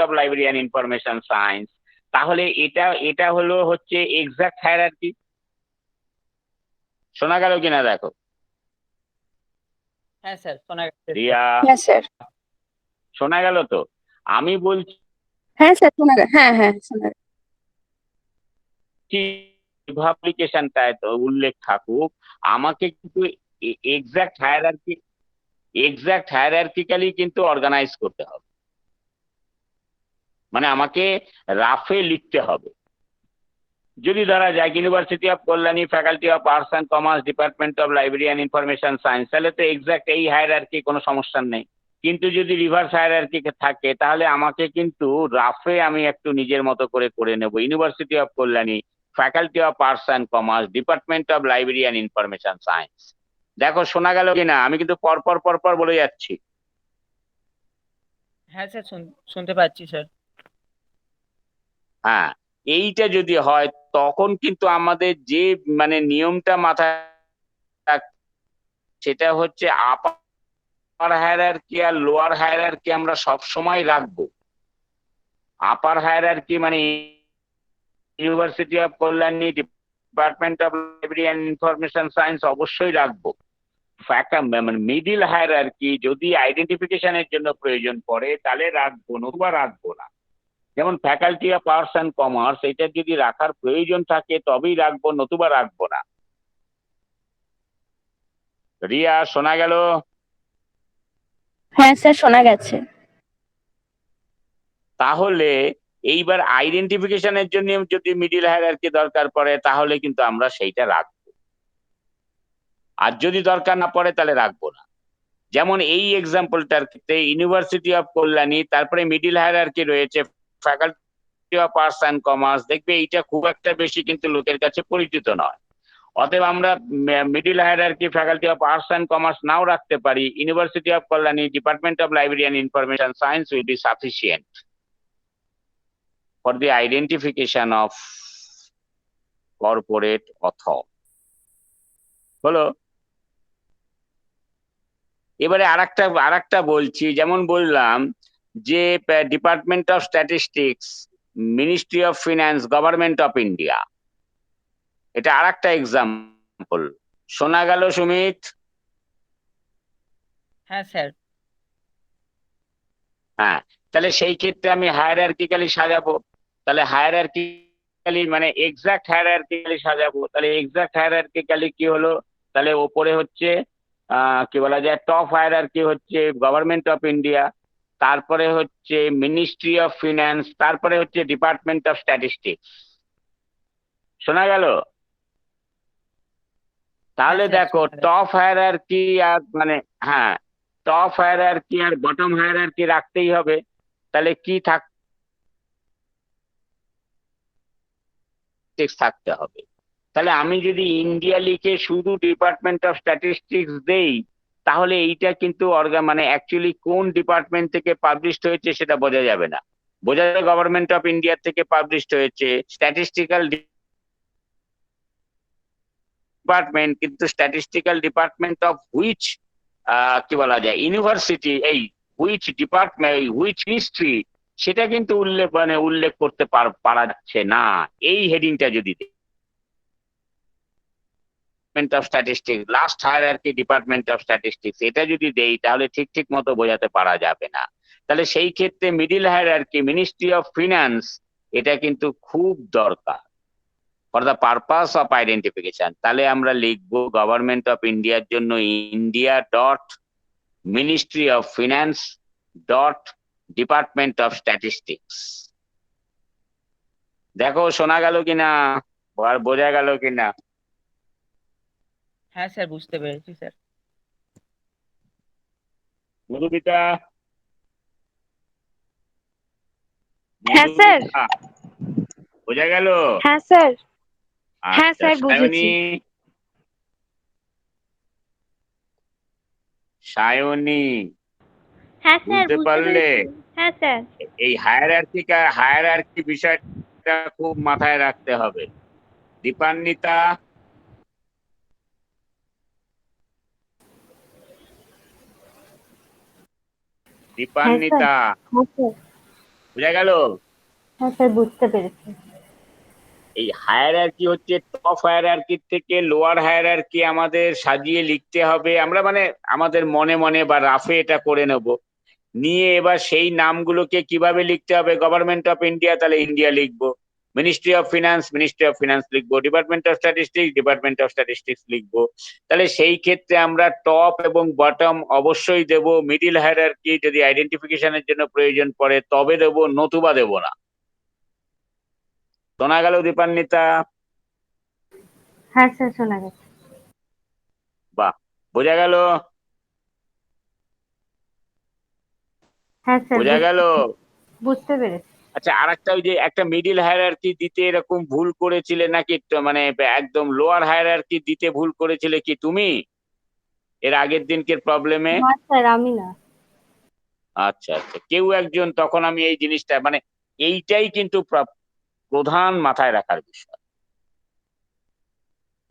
Of library and information science, তাহলে এটা হচ্ছে এক্সাক্ট হায়ারার্কি। শোনা গেল কিনা দেখো? হ্যাঁ স্যার, শোনা গেছে। রিয়া, হ্যাঁ স্যার। শোনা গেল তো? আমি বলছি হ্যাঁ স্যার, শোনা গেল। হ্যাঁ হ্যাঁ, শোনা গেল। অ্যাপ্লিকেশনটায় তো উল্লেখ থাকুক, আমাকে কিন্তু এক্সাক্ট হায়ারার্কিক্যালি কিন্তু অর্গানাইজ করতে হবে, মানে আমাকে রাফে লিখতে হবে। যদি ধরা যায় university of Kalyani, faculty of arts and commerce, department of library and information science, তাহলে তো এক্সাক্ট এই হায়ারার্কি কোনো সমস্যা নেই। কিন্তু যদি রিভার্স হায়ারার্কি থাকে, তাহলে আমাকে কিন্তু রাফে আমি একটু নিজের মতো করে নেব। University of Kalyani, faculty of arts and commerce, department of library and information science. দেখো শোনা গেল কিনা? আমি কিন্তু পরপর বলে যাচ্ছি। হ্যাঁ স্যার, শুনতে পাচ্ছি স্যার। হ্যাঁ, এইটা যদি হয় তখন কিন্তু আমাদের যে মানে নিয়মটা মাথায় সেটা হচ্ছে আপার হায়ারার্কি আর লোয়ার হায়ারার্কি আমরা সব সময় রাখবো। আপার হায়ারার্কি মানে university of Kalyani, department of library and information science অবশ্যই রাখবো। মানে মিডিল হায়ারার্কি যদি আইডেন্টিফিকেশনের জন্য প্রয়োজন পড়ে তাহলে রাখবো, নতুবা রাখবো না। যেমন faculty of arts and commerce, এটা যদি রাখার প্রয়োজন থাকে তবেই রাখবো, নতুবা রাখবো না। রিয়া, শোনা গেল? হ্যাঁ স্যার, শোনা গেছে। তাহলে এইবার আইডেন্টিফিকেশনের জন্য যদি মিডিল হায়ারার্কি দরকার পড়ে তাহলে কিন্তু আমরা সেইটা রাখবো, আর যদি দরকার না পড়ে তাহলে রাখবো না। যেমন এই এক্সাম্পলটার ক্ষেত্রে ইউনিভার্সিটি অফ কল্যাণী, তারপরে মিডিল হায়ারার্কি রয়েছে faculty of arts and commerce, দেখবে এইটা খুব একটা বেশি কিন্তু লোকের কাছে পরিচিত নয়। অতএব আমরা middle hierarchy faculty of arts and commerce নাও রাখতে পারি। University of Kalyani, department of library and information science will be sufficient for the identification of corporate author। হলো? এবারে আরেকটা বলছি, যেমন বললাম যে department of statistics, ministry of finance, government of India, এটা আরেকটা এক্সাম্পল। শোনা গেল সুমিত? হ্যাঁ স্যার। হ্যাঁ, তাহলে সেই ক্ষেত্রে আমি হায়ারার্কিক্যালি সাজাবো। তাহলে হায়ারার্কিক্যালি মানে এক্সাক্ট হায়ারার্কিক্যালি সাজাবো। তাহলে এক্সাক্ট হায়ারার্কিক্যালি কি হলো? তাহলে ওপরে হচ্ছে কি বলা যায়, টপ হায়ারার্কি হচ্ছে গভর্নমেন্ট অফ ইন্ডিয়া, তারপরে হচ্ছে মিনিস্ট্রি অফ ফিনান্স, তারপরে হচ্ছে ডিপার্টমেন্ট অফ স্ট্যাটিস্টিক্স। শোনা গেল? তাহলে হ্যাঁ স্যার, দেখো শোনা গেছে। টপ হায়ারার্কি আর মানে, হ্যাঁ, টপ হায়ারার্কি আর বটম হায়ারার্কি রাখতেই হবে। তাহলে কি থাকতে হবে? তাহলে আমি যদি ইন্ডিয়া লিখে শুধু ডিপার্টমেন্ট অফ স্ট্যাটিস্টিক্স দেই, তাহলে এইটা কিন্তু মানে অ্যাকচুয়ালি কোন ডিপার্টমেন্ট থেকে পাবলিশড হয়েছে সেটা বোঝা যাবে না। বোঝা যাবে গভর্নমেন্ট অফ ইন্ডিয়া থেকে পাবলিশড হয়েছে স্ট্যাটিস্টিক্যাল ডিপার্টমেন্ট, কিন্তু স্ট্যাটিস্টিক্যাল ডিপার্টমেন্ট অফ হুইচ কি বলা যায় ইউনিভার্সিটি, এই হুইচ ডিপার্টমেন্ট, হুইচ মিনিস্ট্রি, সেটা কিন্তু উল্লেখ করতে পারা যাচ্ছে না। এই হেডিংটা যদি of statistics, last hierarchy department of statistics, এটা যদি দেই তাহলে ঠিক মতো বোঝাতে পারা যাবে না। তাহলে সেই ক্ষেত্রে middle hierarchy, ministry of finance, এটা কিন্তু খুব দরকার for the purpose of identification. তাহলে আমরা লিখবো গভর্নমেন্ট অফ ইন্ডিয়ার জন্য India dot ministry of finance dot department of statistics. দেখো শোনা গেল কিনা, আর বোঝা গেল কিনা? হ্যাঁ স্যার, বুঝতে পেরেছি স্যার। মধুমিতা, হ্যাঁ স্যার। মধুমিতা, বোঝা গেল? হ্যাঁ স্যার। হ্যাঁ আচ্ছা, স্যার, সায়নী, বুঝেছি। সায়নী, হ্যাঁ স্যার, বুঝতে বুঝতে পারলে? পেরেছি। হ্যাঁ স্যার। এই হায়ারার্কি বিষয়টা খুব মাথায় রাখতে হবে। দীপান্বিতা, হ্যাঁ স্যার। দীপান্বিতা, হ্যাঁ স্যার। বুঝা গেল? হ্যাঁ স্যার, বুঝতে পেরেছি। এই হায়ারার্কি হচ্ছে টপ হায়ারার্কির থেকে লোয়ার হায়ারার্কি আমাদের সাজিয়ে লিখতে হবে। আমরা মানে আমাদের মনে মনে বা রাফে এটা করে নেব। নিয়ে এবার সেই নামগুলোকে কিভাবে লিখতে হবে, গভর্নমেন্ট অফ ইন্ডিয়া তাহলে ইন্ডিয়া লিখবো, মিনিস্ট্রি অফ ফিনান্স লিখবো, ডিপার্টমেন্ট অফ স্ট্যাটিস্টিক্স লিখবো। তাহলে সেই ক্ষেত্রে আমরা টপ এবং বটম অবশ্যই দেব, মিডিল হায়ারার্কি যদি আইডেন্টিফিকেশনের জন্য প্রয়োজন পড়ে তবে দেব, নতুবা দেব না। শোনা গেল দীপান্বিতা? হ্যাঁ স্যার, শোনা গেছে। বাহ, বোঝা গেল? হ্যাঁ স্যার, বোঝা গেল? বুঝতে পেরেছি। আচ্ছা, আরেকটা ওই যে একটা মিডিল হায়ারার্কি দিতে এরকম ভুল করেছিলে নাকি, মানে একদম লোয়ার হায়ারার্কি দিতে ভুল করেছিলে কি তুমি এর আগের দিনকের প্রবলেমে? না স্যার, আমি না। আচ্ছা আচ্ছা, কেউ একজন, তখন আমি এই জিনিসটা মানে এইটাই কিন্তু প্রধান মাথায় রাখার বিষয়।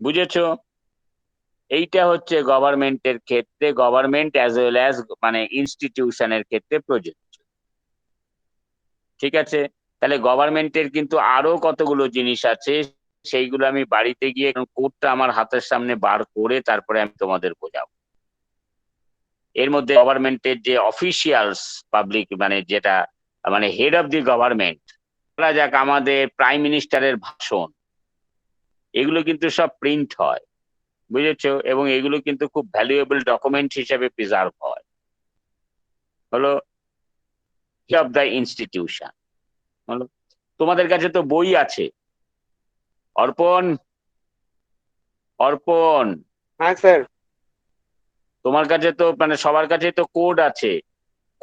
বুঝেছো? এইটা হচ্ছে গভর্নমেন্টের ক্ষেত্রে, গভর্নমেন্ট অ্যাজ ওয়েল অ্যাজ মানে ইনস্টিটিউশনের ক্ষেত্রে প্রযোজ্য। ঠিক আছে? তাহলে গভর্নমেন্টের কিন্তু আরো কতগুলো জিনিস আছে, সেইগুলো আমি বাড়িতে গিয়ে কোডটা আমার হাতের সামনে বার করে তারপরে আমি তোমাদের বোঝাবো। এর মধ্যে গভর্নমেন্টের যে অফিসিয়ালস পাবলিক মানে যেটা মানে হেড অফ দি গভর্নমেন্ট, বলা যাক আমাদের প্রাইম মিনিস্টারের ভাষণ, এগুলো কিন্তু সব প্রিন্ট হয়। বুঝেছো? এবং এগুলো কিন্তু খুব ভ্যালুয়েবল ডকুমেন্ট হিসেবে প্রিজার্ভ হয়। হলো অফ দ্য ইনস্টিটিউশন। হলো, তোমাদের কাছে তো বই আছে। অর্পণ, অর্পণ, হ্যাঁ স্যার। তোমার কাছে তো মানে সবার কাছে তো কোড আছে।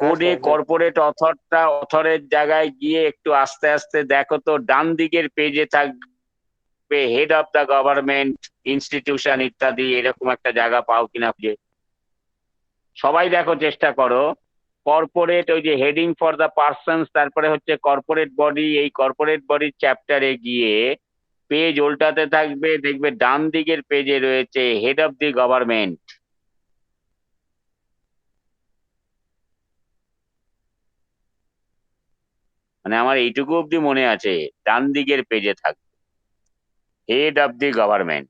হ্যাঁ কোডে স্যার, হ্যাঁ। কর্পোরেট অথরের জায়গায় গিয়ে একটু আস্তে আস্তে দেখো তো, ডান দিকের পেজে থাকবে head of the government institution ইত্যাদি, এরকম একটা জায়গা পাও কিনা খুঁজে। সবাই দেখো, চেষ্টা করো। কর্পোরেট, ওই যে হেডিং ফর দ্য পার্সনস, তারপরে হচ্ছে কর্পোরেট বডি, এই কর্পোরেট বডির চ্যাপ্টারে গিয়ে পেজ উল্টাতে থাকবে, দেখবে ডান দিকের পেজে রয়েছে হেড অফ দি গভর্নমেন্ট। মানে আমার এইটুকু অব্দি মনে আছে, ডান দিকের পেজে থাকবে হেড অফ দি গভর্নমেন্ট।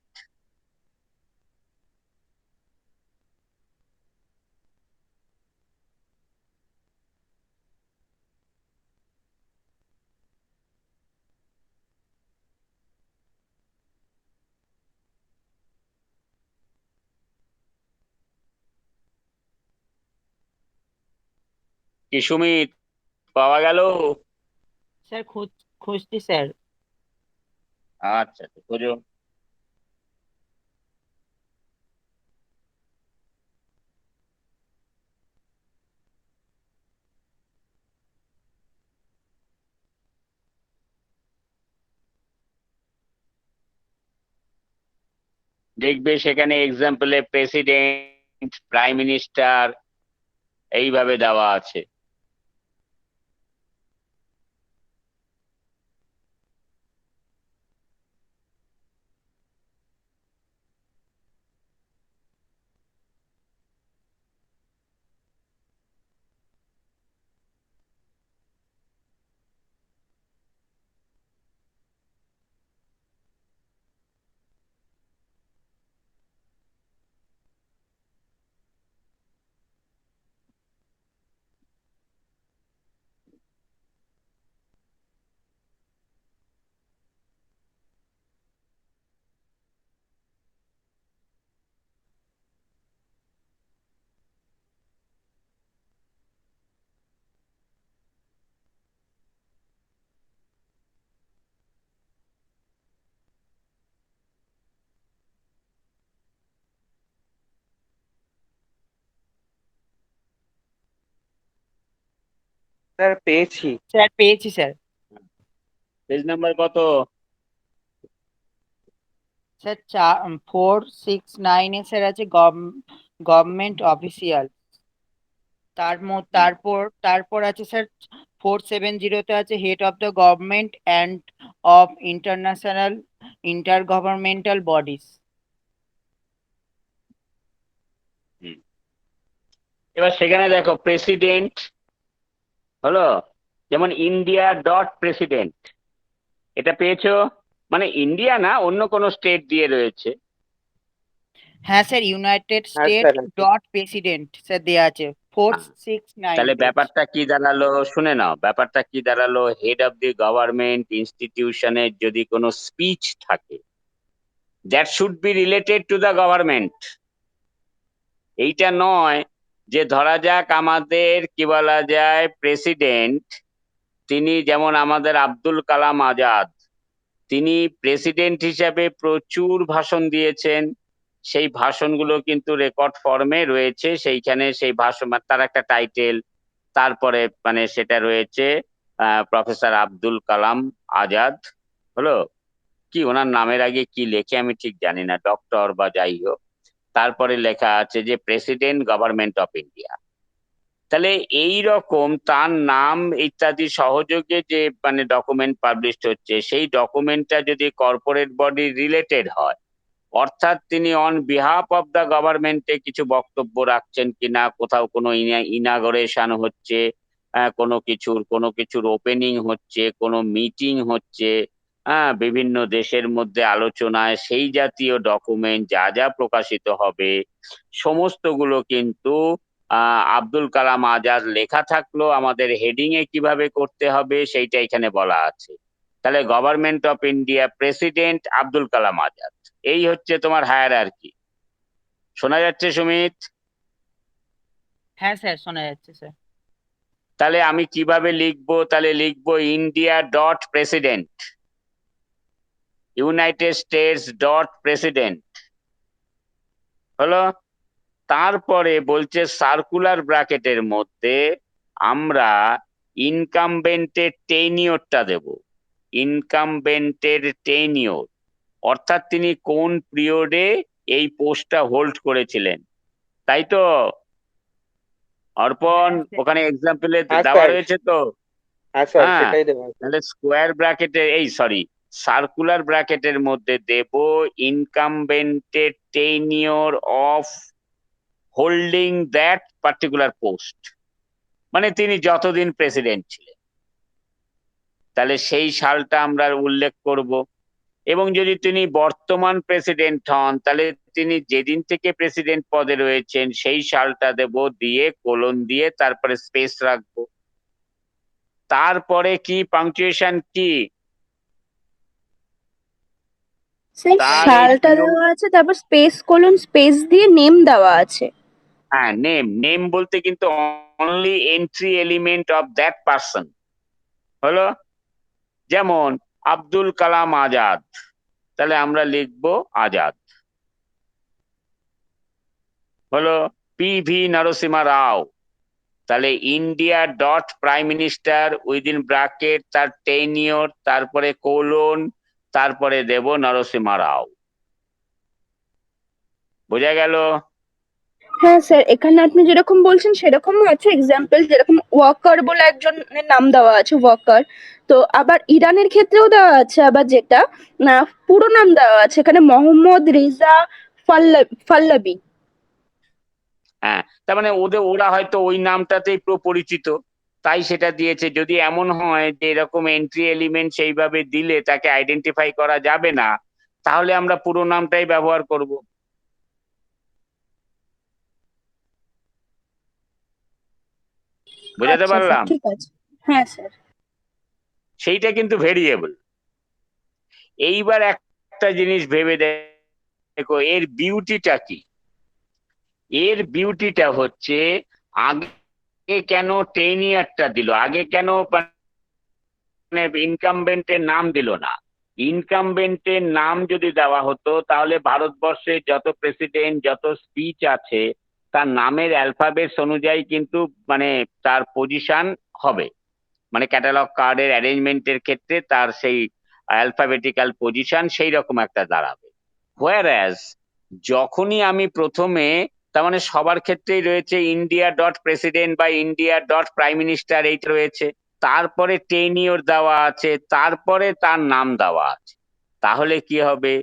কি সুমিত, পাওয়া গেল? স্যার খুঁজছি স্যার। আচ্ছা, তো খোঁজো। দেখবে সেখানে এক্সাম্পলে প্রেসিডেন্ট, প্রাইম মিনিস্টার এইভাবে দেওয়া আছে। স্যার পেয়েছি। স্যার পেয়েছি স্যার। পেজ নাম্বার কত? স্যার 469-এ স্যার আছে গভর্নমেন্ট অফিসিয়াল। তারপর তারপর আছে স্যার 470-তে আছে head of the government and of international inter governmental bodies. এবার সেখানে দেখো প্রেসিডেন্ট হলো, যেমন ইন্ডিয়া ডট প্রেসিডেন্ট, এটা পেয়েছো? মানে ইন্ডিয়া না, অন্য কোনো স্টেট দিয়ে রয়েছে। হ্যাঁ স্যার, ইউনাইটেড হ্যাঁ state sir dot president sir দেওয়া আছে 469 তাহলে পেজ। ব্যাপারটা কি দাঁড়ালো, শুনে নাও, ব্যাপারটা কি দাঁড়ালো, হেড অফ দি গভর্নমেন্ট ইনস্টিটিউশনের যদি কোনো স্পিচ থাকে that should be related to the government. এইটা নয় যে ধরা যাক আমাদের কি বলা যায় প্রেসিডেন্ট, তিনি যেমন আমাদের আব্দুল কালাম আজাদ, তিনি প্রেসিডেন্ট হিসাবে প্রচুর ভাষণ দিয়েছেন, সেই ভাষণগুলো কিন্তু রেকর্ড ফর্মে রয়েছে, সেইখানে সেই ভাষণ তার একটা টাইটেল, তারপরে মানে সেটা রয়েছে প্রফেসর আব্দুল কালাম আজাদ, হলো কি ওনার নামের আগে কি লেখে আমি ঠিক জানি না, ডক্টর বা যাই হোক, তারপরে লেখা আছে যে প্রেসিডেন্ট গভর্নমেন্ট অফ ইন্ডিয়া। তাহলে এই রকম তার নাম ইত্যাদি সহযোগে যে মানে ডকুমেন্ট পাবলিশ হচ্ছে, সেই ডকুমেন্টটা যদি কর্পোরেট বডি রিলেটেড হয়, অর্থাৎ তিনি অন বিহাফ অফ দ্য গভর্নমেন্টে কিছু বক্তব্য রাখছেন কিনা, কোথাও কোনো ইনাগোরেশন হচ্ছে, কোনো কিছুর ওপেনিং হচ্ছে, কোনো মিটিং হচ্ছে, হ্যাঁ, বিভিন্ন দেশের মধ্যে আলোচনায় সেই জাতীয় ডকুমেন্ট যা যা প্রকাশিত হবে সমস্তগুলো কিন্তু আব্দুল কালাম আজাদ লেখা থাকলো, আমাদের হেডিং এ কিভাবে করতে হবে সেইটা এখানে বলা আছে। তাহলে government of India, president Abdul Kalam Azad, এই হচ্ছে তোমার হায়ারার্কি। শোনা যাচ্ছে সুমিত? হ্যাঁ স্যার, শোনা যাচ্ছে স্যার। তাহলে আমি কিভাবে লিখবো, তাহলে লিখবো India dot president, United states dot president, হলো। তারপরে বলছে সার্কুলার ব্র্যাকেটের মধ্যে আমরা ইনকামবেন্টের টেনিওরটা দেব, ইনকামবেন্টের টেনিওর, অর্থাৎ তিনি কোন পিরিয়ডে এই পোস্টটা হোল্ড করেছিলেন, তাই তো অর্পণ? হ্যাঁ স্যার। ওখানে এক্সাম্পলে হ্যাঁ দেওয়া স্যার রয়েছে তো। হ্যাঁ স্যার হ্যাঁ, সেটাই দেবো স্যার। তাহলে স্কোয়ার ব্র্যাকেটে এই সরি সার্কুলার ব্র্যাকেটের মধ্যে দেব ইনকামবেন্টের tenure of holding that particular post, মানে তিনি যতদিন প্রেসিডেন্ট ছিলেন, তাহলে সেই সালটা আমরা উল্লেখ করব। এবং যদি তিনি বর্তমান প্রেসিডেন্ট হন, তাহলে তিনি যেদিন থেকে প্রেসিডেন্ট পদে রয়েছেন সেই সালটা দেব, দিয়ে কোলন দিয়ে তারপরে স্পেস রাখবো। তারপরে কি পাংচুয়েশন কি, স্যার তার এই সালটা দেওয়া আছে, তারপর স্পেস কোলন স্পেস দিয়ে নেম দেওয়া আছে। হ্যাঁ, নেম, নেম বলতে কিন্তু only entry element of that person, হলো। যেমন আব্দুল কালাম আজাদ, তাহলে আমরা লিখবো আজাদ, হলো। পিভি নরসিমা রাও, তাহলে India dot prime minister within bracket তার টেনিওর, তারপরে কোলন, তারপরে দেব নরসিমা রাও। বোঝা গেল? হ্যাঁ স্যার, এখানে আপনি যেরকম বলছেন সেরকমও আছে এক্সাম্পল, যেরকম ওয়াকার বলে একজনের নাম দেওয়া আছে, ওয়াকার। তো আবার ইরানের ক্ষেত্রেও দেওয়া আছে, আবার যেটা না পুরো নাম দেওয়া আছে এখানে মোহাম্মদ রেজা ফাল্লাবি। হ্যাঁ, তার মানে ওরা হয়তো ওই নামটাতেই পরিচিত, তাই সেটা দিয়েছে। যদি এমন হয় যে এরকম এন্ট্রি এলিমেন্ট সেইভাবে দিলে তাকে আইডেন্টিফাই করা যাবে না, তাহলে আমরা পুরো নামটাই ব্যবহার করব। বোঝাতে আচ্ছা স্যার, পারলাম? ঠিক আছে। হ্যাঁ স্যার। সেইটা কিন্তু ভেরিয়েবল। এইবার একটা জিনিস ভেবে দেখো, এর বিউটিটা কি? এর বিউটিটা হচ্ছে আগে কেন 10 ইয়ারটা দিল, আগে কেন মানে ইনকামবেন্টের নাম দিল না? ইনকামবেন্টের নাম যদি দেওয়া হতো তাহলে ভারতবর্ষে যত প্রেসিডেন্ট, যত স্পিচ আছে তার নামের অ্যালফাবেটস অনুযায়ী কিন্তু মানে তার পজিশন হবে, মানে ক্যাটালগ কার্ডের অ্যারেঞ্জমেন্টের ক্ষেত্রে তার সেই অ্যালফাবেটিক্যাল পজিশন সেই রকম একটা দাঁড়াবে। হোয়ারঅ্যাজ যখনই আমি প্রথমে, তার মানে সবার ক্ষেত্রেই রয়েছে ইন্ডিয়া ডট প্রেসিডেন্ট বা ইন্ডিয়া ডট প্রাইম মিনিস্টার, এইটা রয়েছে, তারপরে টেনিওর দেওয়া আছে, তারপরে তার নাম দেওয়া আছে। তাহলে কি হবে?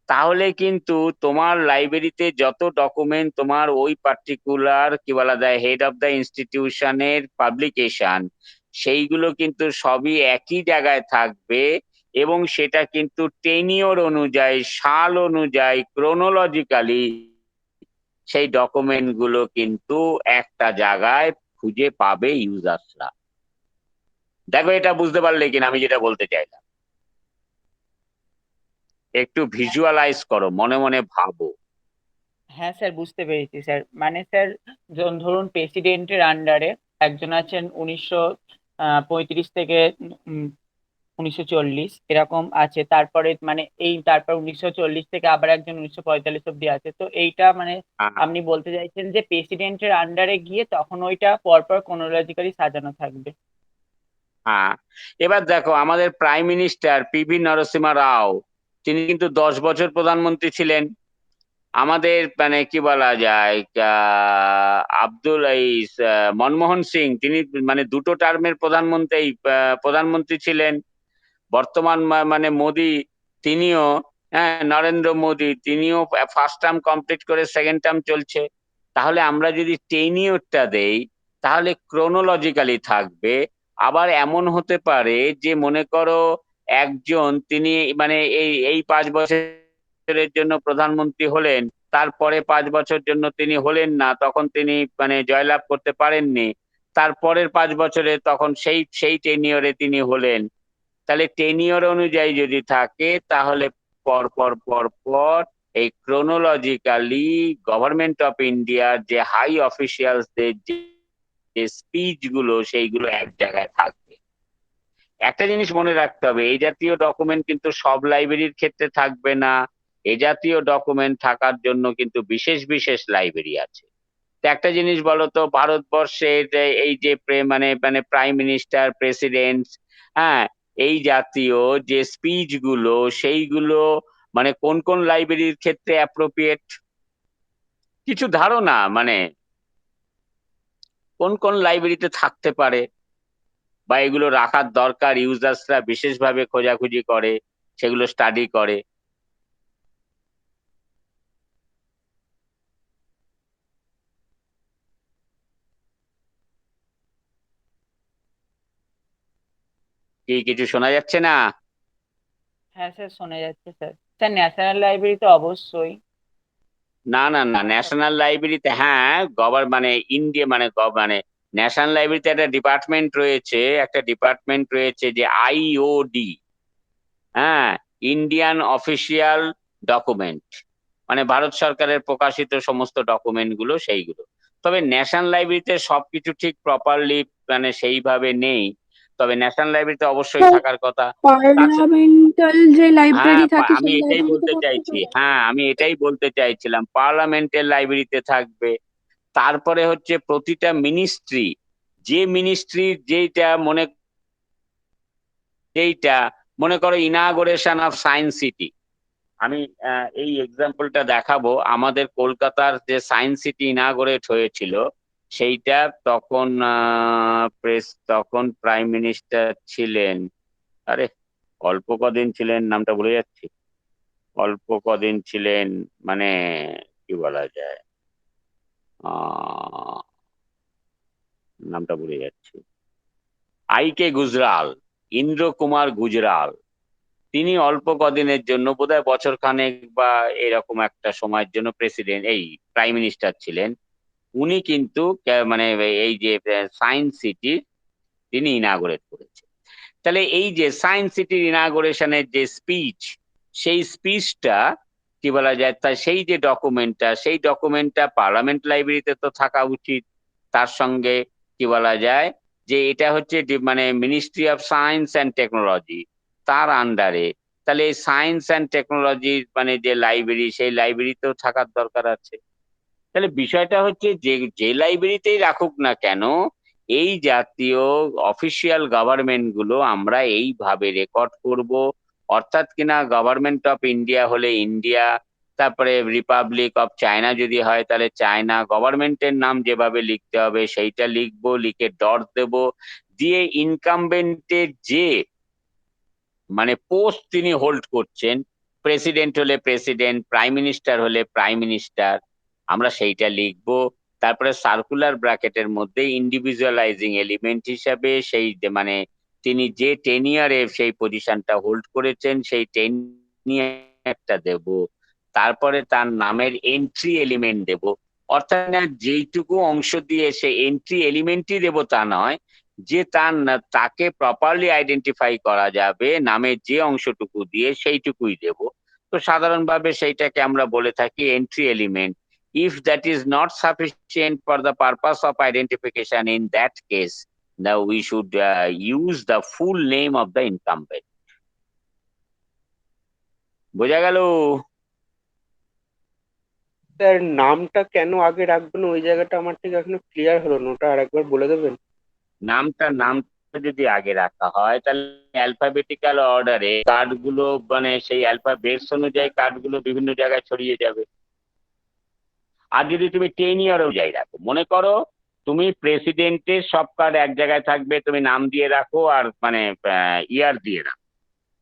তাহলে কিন্তু তোমার লাইব্রেরিতে যত ডকুমেন্ট তোমার ওই পার্টিকুলার কি বলা যায় হেড অফ দ্য ইনস্টিটিউশনের পাবলিকেশন, সেইগুলো কিন্তু সবই একই জায়গায় থাকবে এবং সেটা কিন্তু টেনিওর অনুযায়ী, সাল অনুযায়ী, ক্রোনোলজিক্যালি সেই ডকুমেন্ট গুলো কিন্তু একটা জায়গায় খুঁজে পাবে ইউজার্সরা। দেখো এটা বুঝতে পারলে কিনা আমি যেটা বলতে চাইলাম, একটু ভিজুয়ালাইজ করো, মনে মনে ভাবো। হ্যাঁ স্যার, বুঝতে পেরেছি স্যার। মানে স্যার, ধরুন প্রেসিডেন্টের আন্ডারে একজন আছেন 1935 থেকে 1940 এরকম আছে, তারপরে মানে তারপর 1940 থেকে আবার একজন 1945 অব্দি আছে। তো এইটা মানে হ্যাঁ, আপনি বলতে চাইছেন যে প্রেসিডেন্টের আন্ডারে গিয়ে তখন ওইটা পরপর ক্রোনোলজিক্যালি সাজানো থাকবে। হ্যাঁ। এবার দেখো আমাদের প্রাইম মিনিস্টার পিভি নরসিমহা রাও, তিনি কিন্তু 10 বছর প্রধানমন্ত্রী ছিলেন। আমাদের মানে কি বলা যায়, মনমোহন সিং, তিনি মানে দুটো টার্মের প্রধানমন্ত্রী ছিলেন। বর্তমান মানে মোদি, তিনিও, হ্যাঁ, নরেন্দ্র মোদি, তিনিও ফার্স্ট টার্ম কমপ্লিট করে সেকেন্ড টার্ম চলছে। তাহলে আমরা যদি টেনিওরটা দেই তাহলে ক্রোনোলজিক্যালি থাকবে। আবার এমন হতে পারে যে মনে করো একজন তিনি মানে এই 5 বছরের জন্য প্রধানমন্ত্রী হলেন, তারপরে 5 বছর জন্য তিনি হলেন না, তখন তিনি মানে জয়লাভ করতে পারেননি। তারপরের 5 বছরে তখন সেই সেই টেনিওরে তিনি হলেন। তাহলে টেনিওর অনুযায়ী যদি থাকে তাহলে পর পর পর পর এই ক্রোনোলজিক্যালি গভর্নমেন্ট অফ ইন্ডিয়ার যে হাই অফিসিয়ালসদের যে স্পিচ গুলো সেইগুলো এক জায়গায় থাকবে। একটা জিনিস মনে রাখতে হবে, এই জাতীয় ডকুমেন্ট কিন্তু সব লাইব্রেরির ক্ষেত্রে থাকবে না। এই জাতীয় ডকুমেন্ট থাকার জন্য কিন্তু বিশেষ বিশেষ লাইব্রেরি আছে। তো একটা জিনিস বলো তো, ভারতবর্ষের এই যে মানে মানে প্রাইম মিনিস্টার, প্রেসিডেন্ট, হ্যাঁ, এই জাতীয় যে স্পিচ গুলো সেইগুলো মানে কোন কোন লাইব্রেরির ক্ষেত্রে অ্যাপ্রোপ্রিয়েট, কিছু ধারণা মানে কোন কোন লাইব্রেরিতে থাকতে পারে বা এগুলো রাখার দরকার, ইউজার্সরা বিশেষভাবে খোঁজাখুঁজি করে, সেগুলো স্টাডি করে। কি কিছু শোনা যাচ্ছে না? হ্যাঁ স্যার, শোনা যাচ্ছে স্যার। স্যার, ন্যাশনাল লাইব্রেরি তো অবশ্যই। না না না, ন্যাশনাল লাইব্রেরিতে হ্যাঁ মানে ইন্ডিয়া মানে মানে ন্যাশনাল লাইব্রেরিতে একটা ডিপার্টমেন্ট রয়েছে, যে আইওডি, হ্যাঁ, ইন্ডিয়ান অফিসিয়াল ডকুমেন্ট, মানে ভারত সরকারের প্রকাশিত সমস্ত ডকুমেন্ট গুলো সেইগুলো। তবে ন্যাশনাল লাইব্রেরিতে সবকিছু ঠিক প্রপারলি মানে সেইভাবে নেই, তবে ন্যাশনাল লাইব্রেরিতে অবশ্যই থাকার কথা। তাছাড়া পার্লামেন্টাল যে হ্যাঁ, লাইব্রেরি থাকে আমি সেই এটাই লাইব্রেরিতে বলতে থাকতে চাইছি, পারে। হ্যাঁ আমি এটাই বলতে চাইছিলাম, পার্লামেন্টের লাইব্রেরিতে থাকবে। তারপরে হচ্ছে প্রতিটা মিনিস্ট্রি, যে মিনিস্ট্রির যেইটা মনে করো ইনাগোরেশন অফ সায়েন্স সিটি, আমি এই এক্সাম্পলটা দেখাবো। আমাদের কলকাতার যে সায়েন্স সিটি ইনাগোরেট হয়েছিল সেইটা তখন তখন প্রাইম মিনিস্টার ছিলেন, আরে অল্প কদিন ছিলেন, নামটা ভুলে যাচ্ছি, অল্প কদিন ছিলেন, মানে কি বলা যায়, আহ নামটা ভুলে যাচ্ছি, গুজরাল, ইন্দ্র কুমার গুজরাল। তিনি অল্প কদিনের জন্য বোধহয় বছর খানেক বা এরকম একটা সময়ের জন্য প্রাইম মিনিস্টার ছিলেন। উনি কিন্তু মানে এই যে সায়েন্স সিটি তিনি ইনাগোরেট করেছেন। তাহলে এই যে সায়েন্স সিটির ইনাগোরেশনের যে স্পিচ, সেই স্পিচটা কি বলা যায়, তা সেই ডকুমেন্টটা পার্লামেন্ট লাইব্রেরিতে তো থাকা উচিত। তার সঙ্গে কি বলা যায় যে এটা হচ্ছে মানে ministry of science and technology, তার আন্ডারে। তাহলে এই সায়েন্স অ্যান্ড টেকনোলজি মানে যে লাইব্রেরি, সেই লাইব্রেরিতেও থাকার দরকার আছে। তাহলে বিষয়টা হচ্ছে যে যে লাইব্রেরিতেই রাখুক না কেন, এই জাতীয় অফিসিয়াল গভর্নমেন্ট গুলো আমরা এইভাবে রেকর্ড করব। অর্থাৎ কিনা গভর্নমেন্ট অফ ইন্ডিয়া হলে ইন্ডিয়া, তারপরে রিপাবলিক অফ চায়না যদি হয় তাহলে চায়না, গভর্নমেন্টের নাম যেভাবে লিখতে হবে সেইটা লিখবো, লিখে ডট দেব, দিয়ে ইনকামবেন্টের যে মানে পোস্ট তিনি হোল্ড করছেন, প্রেসিডেন্ট হলে প্রেসিডেন্ট, প্রাইম মিনিস্টার হলে প্রাইম মিনিস্টার, আমরা সেইটা লিখবো। তারপরে সার্কুলার ব্র্যাকেটের মধ্যে ইন্ডিভিজুয়ালাইজিং এলিমেন্ট হিসাবে সেই মানে তিনি যে টেনিয়ারে সেই পজিশনটা হোল্ড করেছেন সেই টেনিয়ারটা দেব, তারপরে তার নামের এন্ট্রি এলিমেন্ট দেব। অর্থাৎ না যেইটুকু অংশ দিয়ে সে এন্ট্রি এলিমেন্টই দেব তা নয়, যে তাকে প্রপারলি আইডেন্টিফাই করা যাবে নামের যে অংশটুকু দিয়ে সেইটুকুই দেব। তো সাধারণভাবে সেইটাকে আমরা বলে থাকি entry element. If that is not sufficient for the purpose of identification, in that case, now we should use the full name of the incumbent. বোঝা গেল? স্যার নামটা কেন আগে রাখবেন ওই জায়গাটা আমার ঠিক এখনো ক্লিয়ার হলো না, ওটা আরেকবার বলে দেবেন? নামটা যদি আগে রাখা হয় তাহলে অ্যালফাবেটিক্যাল অর্ডারে কার্ডগুলো মানে সেই অ্যালফাবেটস অনুযায়ী কার্ডগুলো বিভিন্ন জায়গায় ছড়িয়ে যাবে। আর যদি তুমি টেনিয়র অনুযায়ী রাখো, মনে করো তুমি প্রেসিডেন্টের সব কার্ড এক জায়গায় থাকবে, তুমি নাম দিয়ে রাখো আর মানে ইয়ার দিয়ে রাখো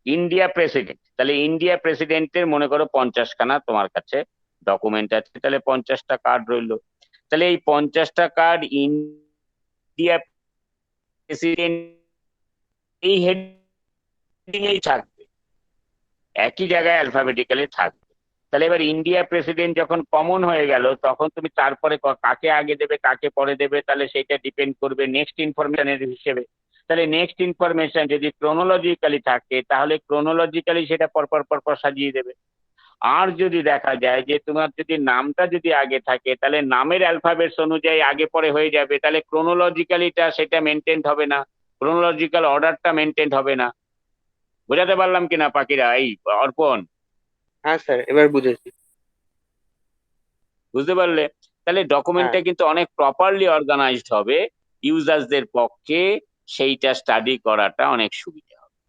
ইন্ডিয়া প্রেসিডেন্ট, তাহলে ইন্ডিয়া প্রেসিডেন্টের মনে করো 50খানা তোমার কাছে ডকুমেন্ট আছে, তাহলে 50টা কার্ড রইলো। তাহলে এই 50টা কার্ড ইন্ডিয়া প্রেসিডেন্ট এই হেডিং এই থাকবে, একই জায়গায় অ্যালফাবেটিক্যালি থাকবে। তাহলে এবার ইন্ডিয়া প্রেসিডেন্ট যখন কমন হয়ে গেল তখন তুমি তারপরে কাকে আগে দেবে কাকে পরে দেবে, তাহলে সেটা ডিপেন্ড করবে নেক্সট ইনফরমেশনের হিসেবে। তাহলে নেক্সট ইনফরমেশন যদি ক্রোনোলজিক্যালি থাকে তাহলে ক্রোনোলজিক্যালি সেটা পরপর পরপর সাজিয়ে দেবে। আর যদি দেখা যায় যে তোমার যদি নামটা যদি আগে থাকে তাহলে নামের অ্যালফাবেটস অনুযায়ী আগে পরে হয়ে যাবে, তাহলে ক্রোনোলজিক্যালিটা সেটা মেনটেন হবে না, ক্রোনোলজিক্যাল অর্ডারটা মেনটেন হবে না। বোঝাতে পারলাম কিনা পাখিরা? এই অর্পণ, হ্যাঁ স্যার, এবার বুঝেছি। বুঝতে পারলে? তাহলে ডকুমেন্টটা হ্যাঁ কিন্তু অনেক প্রপারলি অর্গানাইজড হবে, ইউজার্সদের পক্ষে সেইটা স্টাডি করাটা অনেক সুবিধা হবে।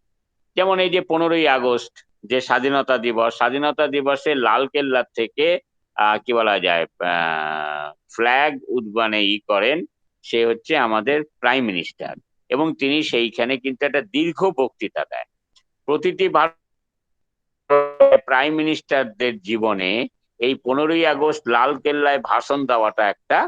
যেমন এই যে 15ই আগস্ট যে স্বাধীনতা দিবস, স্বাধীনতা দিবসে লালকেল্লা থেকে কি বলা যায় ফ্ল্যাগ মানে করেন সে হচ্ছে আমাদের প্রাইম মিনিস্টার, এবং তিনি সেইখানে কিন্তু একটা দীর্ঘ বক্তৃতা দেয়। প্রতিটি প্রাইম মিনিস্টারদের জীবনে এই 15ই আগস্ট লালকেল্লায় ভাষণ দেওয়াটা একটা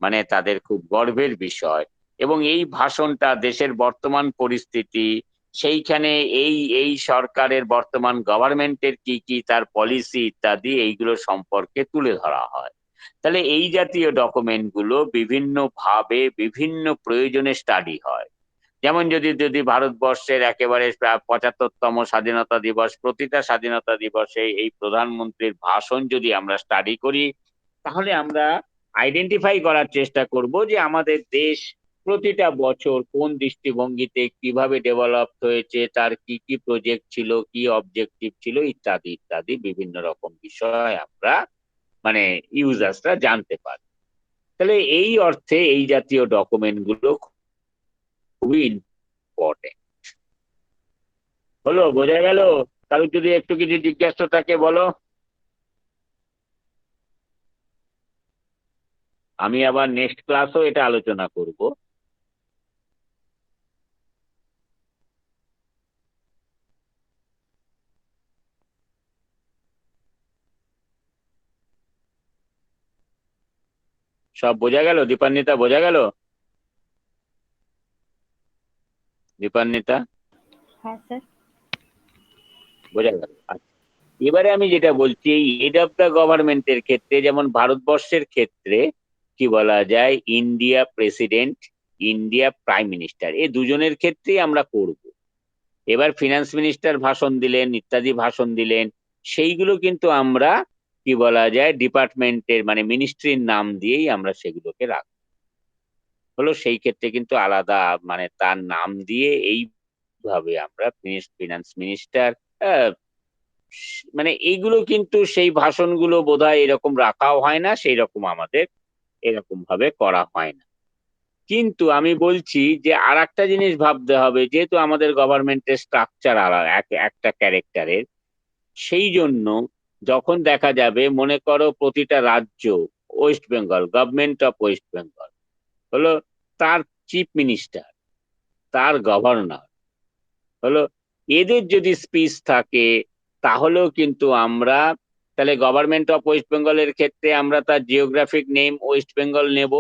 মানে তাদের খুব গর্বের বিষয়, এবং এই ভাষণটা দেশের বর্তমান পরিস্থিতি, সেইখানে এই এই সরকারের বর্তমান গভর্নমেন্টের কি কি তার পলিসি ইত্যাদি এইগুলো সম্পর্কে তুলে ধরা হয়। তাহলে এই জাতীয় ডকুমেন্ট গুলো বিভিন্ন ভাবে বিভিন্ন প্রয়োজনে স্টাডি হয়। যেমন যদি যদি ভারতবর্ষের একেবারে 75তম স্বাধীনতা দিবস, প্রতিটা স্বাধীনতা দিবসে এই প্রধানমন্ত্রীর ভাষণ যদি আমরা স্টাডি করি তাহলে আমরা আইডেন্টিফাই করার চেষ্টা করব যে আমাদের দেশ প্রতিটা বছর কোন দৃষ্টিভঙ্গিতে কিভাবে ডেভেলপ হয়েছে, তার কি কি প্রজেক্ট ছিল, কি অবজেক্টিভ ছিল ইত্যাদি ইত্যাদি বিভিন্ন রকম বিষয় আমরা মানে ইউজার্সরা জানতে পারি। তাহলে এই অর্থে এই জাতীয় ডকুমেন্ট গুলো খুবই ইম্পর্টেন্ট। হলো? বোঝা গেল? কারো যদি একটু কিছু জিজ্ঞাসা থাকে বলো, আমি আবার নেক্সট ক্লাসও এটা আলোচনা করব। সব বোঝা গেল? দীপান্বিতা বোঝা গেল? দীপান্বিতা হ্যাঁ স্যার। বোঝা গেল? আচ্ছা, এবারে আমি যেটা বলছি এই হেড অফ দ্য গভর্নমেন্টের ক্ষেত্রে, যেমন ভারতবর্ষের ক্ষেত্রে কি বলা যায় India president, India prime minister, এই দুজনের ক্ষেত্রেই আমরা করব। এবার ফিনান্স মিনিস্টার ভাষণ দিলেন ইত্যাদি ভাষণ দিলেন, সেইগুলো কিন্তু আমরা কি বলা যায় ডিপার্টমেন্টের মানে মিনিস্ট্রির নাম দিয়েই আমরা সেগুলোকে রাখবো। হলো সেই ক্ষেত্রে কিন্তু আলাদা মানে তার নাম দিয়ে এইভাবে আমরা ফিনান্স মিনিস্টার মানে এইগুলো কিন্তু সেই ভাষণগুলো বোধহয় এরকম রাখাও হয় না, সেই রকম আমাদের এরকম ভাবে করা হয় না। কিন্তু আমি বলছি যে আর একটা জিনিস ভাবতে হবে, যেহেতু আমাদের গভর্নমেন্টের স্ট্রাকচার আলাদা একটা ক্যারেক্টারের, সেই জন্য যখন দেখা যাবে মনে করো প্রতিটা রাজ্য, West Bengal government of West Bengal হলো তার চিফ মিনিস্টার, তার গভর্নর হলো, এদের যদি স্পিচ থাকে তাহলেও কিন্তু আমরা তাহলে গভর্নমেন্ট অফ ওয়েস্ট বেঙ্গলের ক্ষেত্রে আমরা তার জিওগ্রাফিক নেম ওয়েস্ট বেঙ্গল নেব,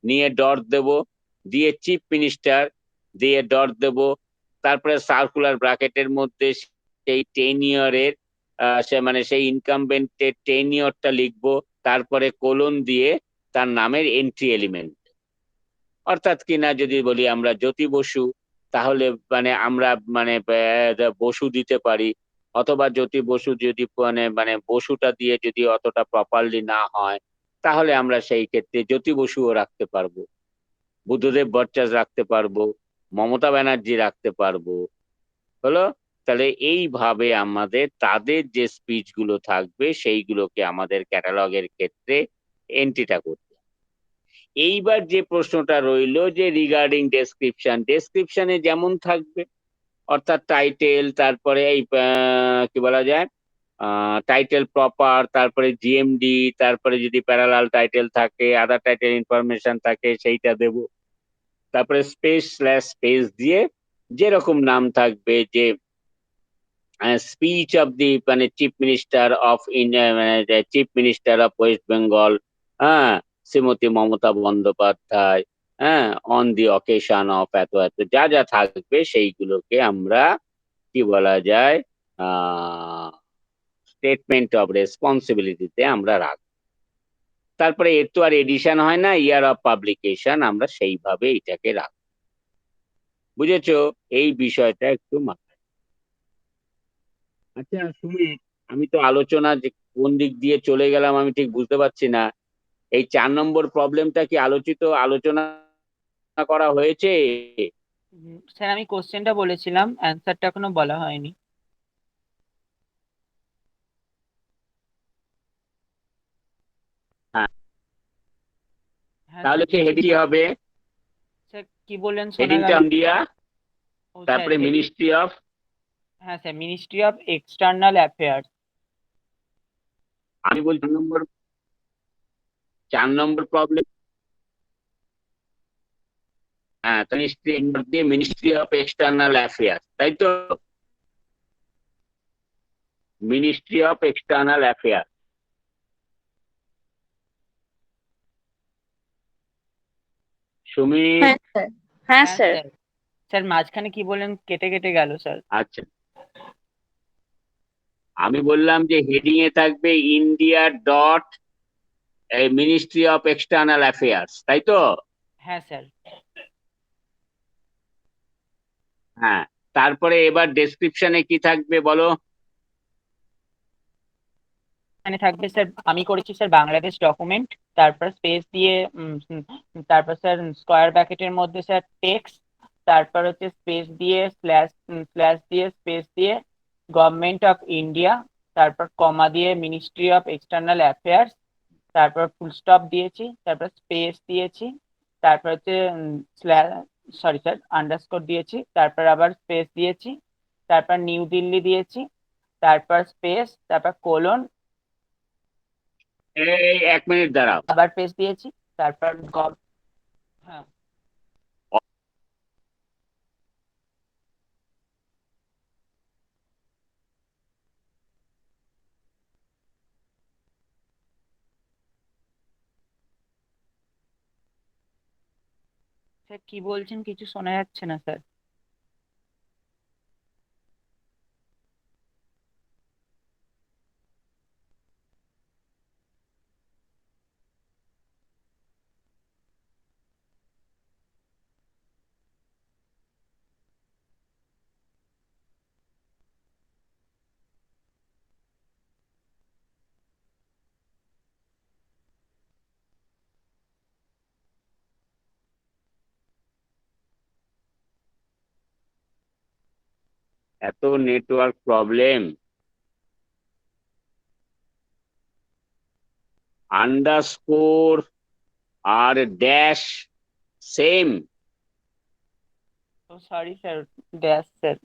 নিয়ে ডট দেব, দিয়ে চিফ মিনিস্টার দিয়ে ডট দেব, তারপরে সার্কুলার ব্র্যাকেটের মধ্যে সেই টেনিয়রের সে মানে সেই ইনকামবেন্টের টেনিয়রটা লিখবো, তারপরে কোলন দিয়ে তার নামের এন্ট্রি এলিমেন্ট। অর্থাৎ কিনা যদি বলি আমরা জ্যোতি বসু, তাহলে মানে আমরা মানে বসু দিতে পারি, অথবা জ্যোতি বসু যদি মানে বসুটা দিয়ে যদি অতটা প্রপারলি না হয়, তাহলে আমরা সেই ক্ষেত্রে জ্যোতি বসুও রাখতে পারবো, বুদ্ধদেব ভট্টাচার্য রাখতে পারবো, মমতা ব্যানার্জি রাখতে পারবো। হলো? তাহলে এইভাবে আমাদের তাদের যে স্পিচ গুলো থাকবে সেইগুলোকে আমাদের ক্যাটালগের ক্ষেত্রে এন্ট্রিটা করতে হবে। এইবার যে প্রশ্নটা রইলো যে রিগার্ডিং ডেসক্রিপশন, ডেসক্রিপশনে যেমন থাকবে, অর্থাৎ টাইটেল, তারপরে এই কি বলা যায় টাইটেল প্রপার, তারপরে জিএমডি, তারপরে যদি প্যারালাল টাইটেল থাকে, আদার টাইটেল ইনফরমেশন থাকে সেইটা দেব, তারপরে স্পেস স্ল্যাশ স্পেস দিয়ে যেরকম নাম থাকবে যে স্পিচ অফ দি মানে চিফ মিনিস্টার অফ ইন্ডিয়া, মানে chief minister of West Bengal, হ্যাঁ, শ্রীমতী মমতা বন্দ্যোপাধ্যায়, হ্যাঁ, অন দি অকেশন অফ এত এত, যা যা থাকবে সেইগুলোকে আমরা কি বলা যায় স্টেটমেন্ট অফ রেসপন্সিবিলিটিতে আমরা রাখবো। তারপরে এর তো আর এডিশন হয় না, ইয়ার অফ পাবলিকেশন, আমরা সেইভাবে এটাকে রাখবো। বুঝেছো? এই বিষয়টা একটু মাথায়। আচ্ছা সুমিত, আমি তো আলোচনা যে কোন দিক দিয়ে চলে গেলাম আমি ঠিক বুঝতে পারছি না। এই 4 নম্বর প্রবলেমটা কি আলোচনা করা হয়েছে? স্যার আমি কোশ্চেনটা বলেছিলাম, অ্যান্সারটা এখনো বলা হয়নি। হ্যাঁ, হ্যাঁ তাহলে স্যার কি হেডিং কি হবে? স্যার কি বললেন শোনা হেডিংটা গেল? ইন্ডিয়া, ও স্যার তারপরে মিনিস্ট্রি অফ, হ্যাঁ sir, ministry of external affairs. আমি বলছি 4 নম্বর প্রবলেম, হ্যাঁ, তো মিনিস্ট্রি অফ এক্সটার্নাল অ্যাফেয়ার্স, তাই তো? Ministry of external affairs. Sumit, হ্যাঁ স্যার। হ্যাঁ হ্যাঁ স্যার। স্যার। স্যার মাঝখানে কি বললেন, কেটে কেটে গেল স্যার। আচ্ছা, আমি বললাম যে হেডিং এ থাকবে India dot ministry of external affairs, তাই তো? হ্যাঁ স্যার। হ্যাঁ, তারপরে এবার ডেসক্রিপশনে কি থাকবে বলো? এখানে থাকবে স্যার, আমি করেছি স্যার বাংলাদেশ ডকুমেন্ট, তারপর স্পেস দিয়ে তারপর স্যার স্কোয়ার ব্র্যাকেটের মধ্যে স্যার টেক্সট, তারপর হচ্ছে স্পেস দিয়ে স্ল্যাশ দিয়ে স্পেস দিয়ে গভর্নমেন্ট অফ ইন্ডিয়া, তারপর কমা দিয়ে মিনিস্ট্রি অফ এক্সটার্নাল অ্যাফেয়ার্স, তারপর ফুল স্টপ দিয়েছি, তারপর স্পেস দিয়েছি, তারপর হচ্ছে সরি স্যার আন্ডারস্কোর দিয়েছি, তারপর আবার স্পেস দিয়েছি, তারপর নিউ দিল্লি দিয়েছি, তারপর স্পেস, তারপর কোলন, এই 1 মিনিট দাঁড়াও। আবার পেজ দিয়েছি, তারপর হ্যাঁ স্যার কি বলছেন কিছু শোনা যাচ্ছে না স্যার। এত নেটওয়ার্ক প্রবলেম, আন্ডারস্কোর আর ড্যাশ সেম। তো সরি স্যার, ড্যাশ স্যার।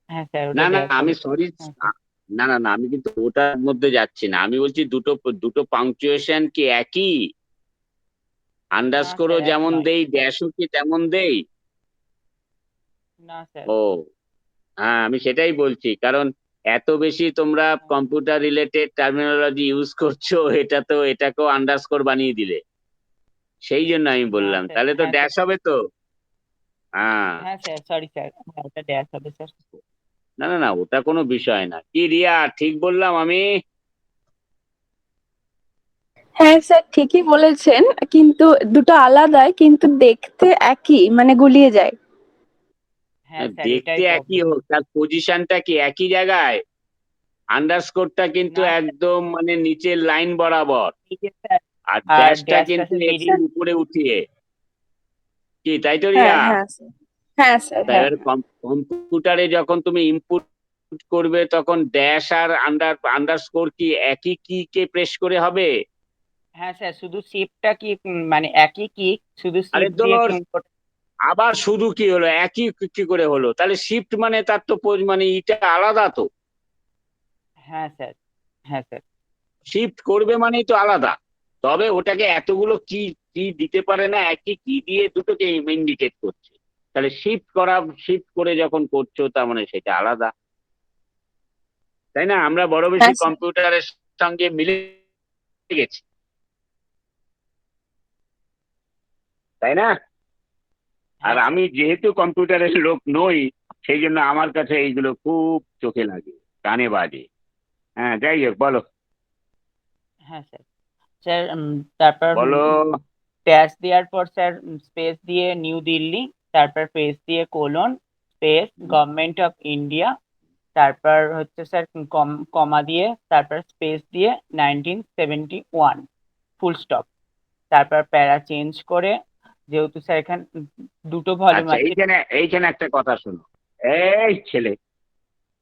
হ্যাঁ স্যার ওটা না না, ড্যাশ আমি হবে। সরি, হ্যাঁ স্যার। না না না, আমি কিন্তু ওটার মধ্যে যাচ্ছি না, আমি বলছি দুটো দুটো পাংচুয়েশন কি একই? না আন্ডারস্কোরও স্যার এক যেমন নয়। দেই, ড্যাশও কি তেমন দেই? না স্যার। ও হ্যাঁ, আমি সেটাই বলছি, কারণ এত বেশি তোমরা কম্পিউটার রিলেটেড টার্মিনোলজি ইউজ করছো, এটাকেও আন্ডারস্কোর বানিয়ে দিলে, সেই জন্য আমি বললাম স্যার, তাহলে তো হ্যাঁ স্যার, ড্যাশ হবে তো। হ্যাঁ, হ্যাঁ স্যার, সরি স্যার, হ্যাঁ ওটা ড্যাশ হবে স্যার। না না না, ওটা কোনো বিষয় না। কি রিয়া, ঠিক বললাম আমি? হ্যাঁ স্যার, ঠিকই বলেছেন, কিন্তু দুটো আলাদাই কিন্তু দেখতে একই, মানে গুলিয়ে যায়। হ্যাঁ স্যার, দেখতে এটাই একই প্রবলেম। হোক, তার পজিশনটা কি একই জায়গায়? আন্ডারস্কোরটা কিন্তু না স্যার, একদম মানে নিচের লাইন বরাবর, ঠিক আছে স্যার, আর আর ড্যাশটা ড্যাশটা কিন্তু স্যার একটু মিডিল। উপরে উঠিয়ে। কি, তাই তো হ্যাঁ রিয়া? হ্যাঁ স্যার, হ্যাঁ স্যার, তাই হ্যাঁ এবার কম্পিউটারে যখন তুমি ইনপুট করবে তখন ড্যাশ আর আন্ডারস্কোর কি একই কি কে প্রেস করে হবে? হ্যাঁ স্যার, শুধু শিফটটা কি মানে একই কি, শুধু আরে শিফট দিয়ে তোর কি আবার শুধু কি হলো, একই কি করে হলো? তাহলে শিফট মানে তার তো মানে এটা আলাদা তো। হ্যাঁ স্যার, হ্যাঁ স্যার, শিফট করবে মানেই তো আলাদা। তবে ওটাকে এতগুলো কি কি দিতে পারে না, একই কি দিয়ে দুটোকে ইন্ডিকেট করছে। তাহলে শিফট করে যখন করছো তার মানে সেটা আলাদা, তাই না? আমরা বড় বেশি হ্যাঁ স্যার, কম্পিউটারের সঙ্গে মিলে গেছি, তাই না? আর হ্যাঁ স্যার, আমি যেহেতু কম্পিউটারের লোক নই, সেই জন্য আমার কাছে এইগুলো খুব চোখে লাগে, কানে বাজে। হ্যাঁ, যাই হোক, বলো হ্যাঁ স্যার। স্যার তারপর বলো। ড্যাশ দেওয়ার পর স্যার স্পেস দিয়ে নিউ দিল্লি, তারপর স্পেস দিয়ে colon, space government of India, তারপর হচ্ছে স্যার কমা দিয়ে, তারপর স্পেস দিয়ে 1971, ফুল স্টপ, তারপর প্যারা চেঞ্জ করে, যেহেতু স্যার এখানে দুটো ভলিউম আচ্ছা, আছে। এইখানে এইখানে একটা কথা শোনো। এই ছেলে,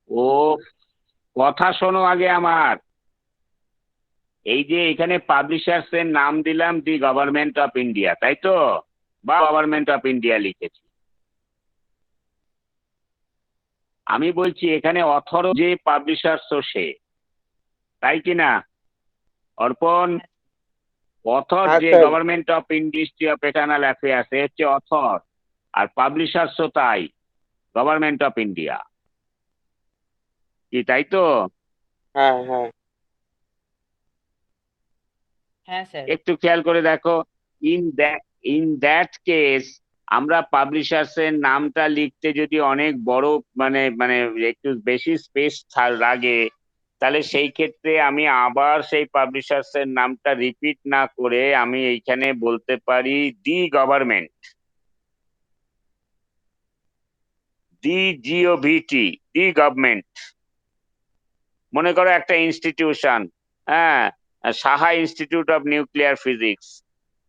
ও, কথা শোনো আগে আমার। এই যে এখানে পাবলিশার্স এর নাম দিলাম দি গভর্নমেন্ট অফ ইন্ডিয়া, তাই তো? বা গভর্নমেন্ট অফ ইন্ডিয়া লিখেছি। আমি বলছি এখানে অথর যে পাবলিশার্স সে, তাই কি না অর্পণ? অথর হ্যাঁ যে sir. Government of ministry of external affairs, এ হচ্ছে অথর। আর পাবলিশার্সও তাই, গভর্নমেন্ট অফ ইন্ডিয়া। কি, তাই তো? হ্যাঁ হ্যাঁ হ্যাঁ স্যার, একটু খেয়াল করে দেখো। ইন দ্যাট কেস আমরা পাবলিশার্স এর নামটা লিখতে যদি অনেক বড় মানে মানে একটু বেশি স্পেস লাগে, তাহলে সেই ক্ষেত্রে আমি আবার সেই পাবলিশার্স এর নামটা রিপিট না করে আমি এইখানে বলতে পারি the government, GOVT, the government. মনে করো একটা ইনস্টিটিউশন, হ্যাঁ, Saha institute of nuclear physics,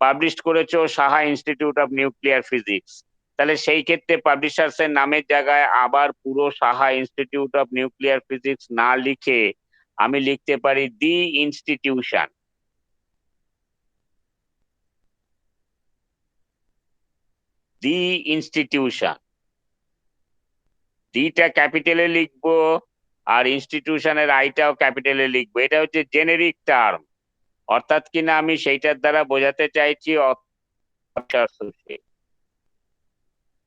publish করেছো Saha institute of nuclear physics, তাহলে সেই ক্ষেত্রে পাবলিশার্স এর নামের জায়গায় আবার পুরো Saha institute of nuclear physics না লিখে আমি লিখতে পারি দি ইনস্টিটিউশন, দি ইনস্টিটিউশন। ডিটা ক্যাপিটালে লিখবো আর ইনস্টিটিউশনের আইটাও ক্যাপিটালে লিখবো। এটা হচ্ছে জেনেরিক টার্ম, অর্থাৎ কিনা আমি সেইটার দ্বারা বোঝাতে চাইছি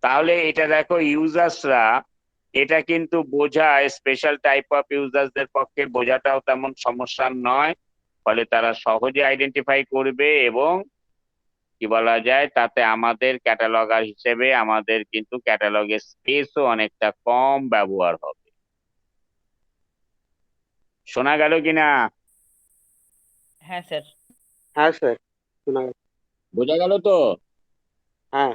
তাহলে এটা দেখো ইউজার্সরা, এটা কিন্তু বোঝায় স্পেশাল টাইপ অফ ইউজার্সদের পক্ষে বোঝাটাও তেমন সমস্যা নয়। ফলে তারা সহজে আইডেন্টিফাই করবে এবং কি বলা যায়, তাতে আমাদের ক্যাটালগার হিসেবে আমাদের কিন্তু ক্যাটালগের স্পেসও অনেকটা কম ব্যবহার হবে। শোনা গেল কিনা? হ্যাঁ স্যার, হ্যাঁ স্যার, শোনা গেছে। বোঝা গেল তো? হ্যাঁ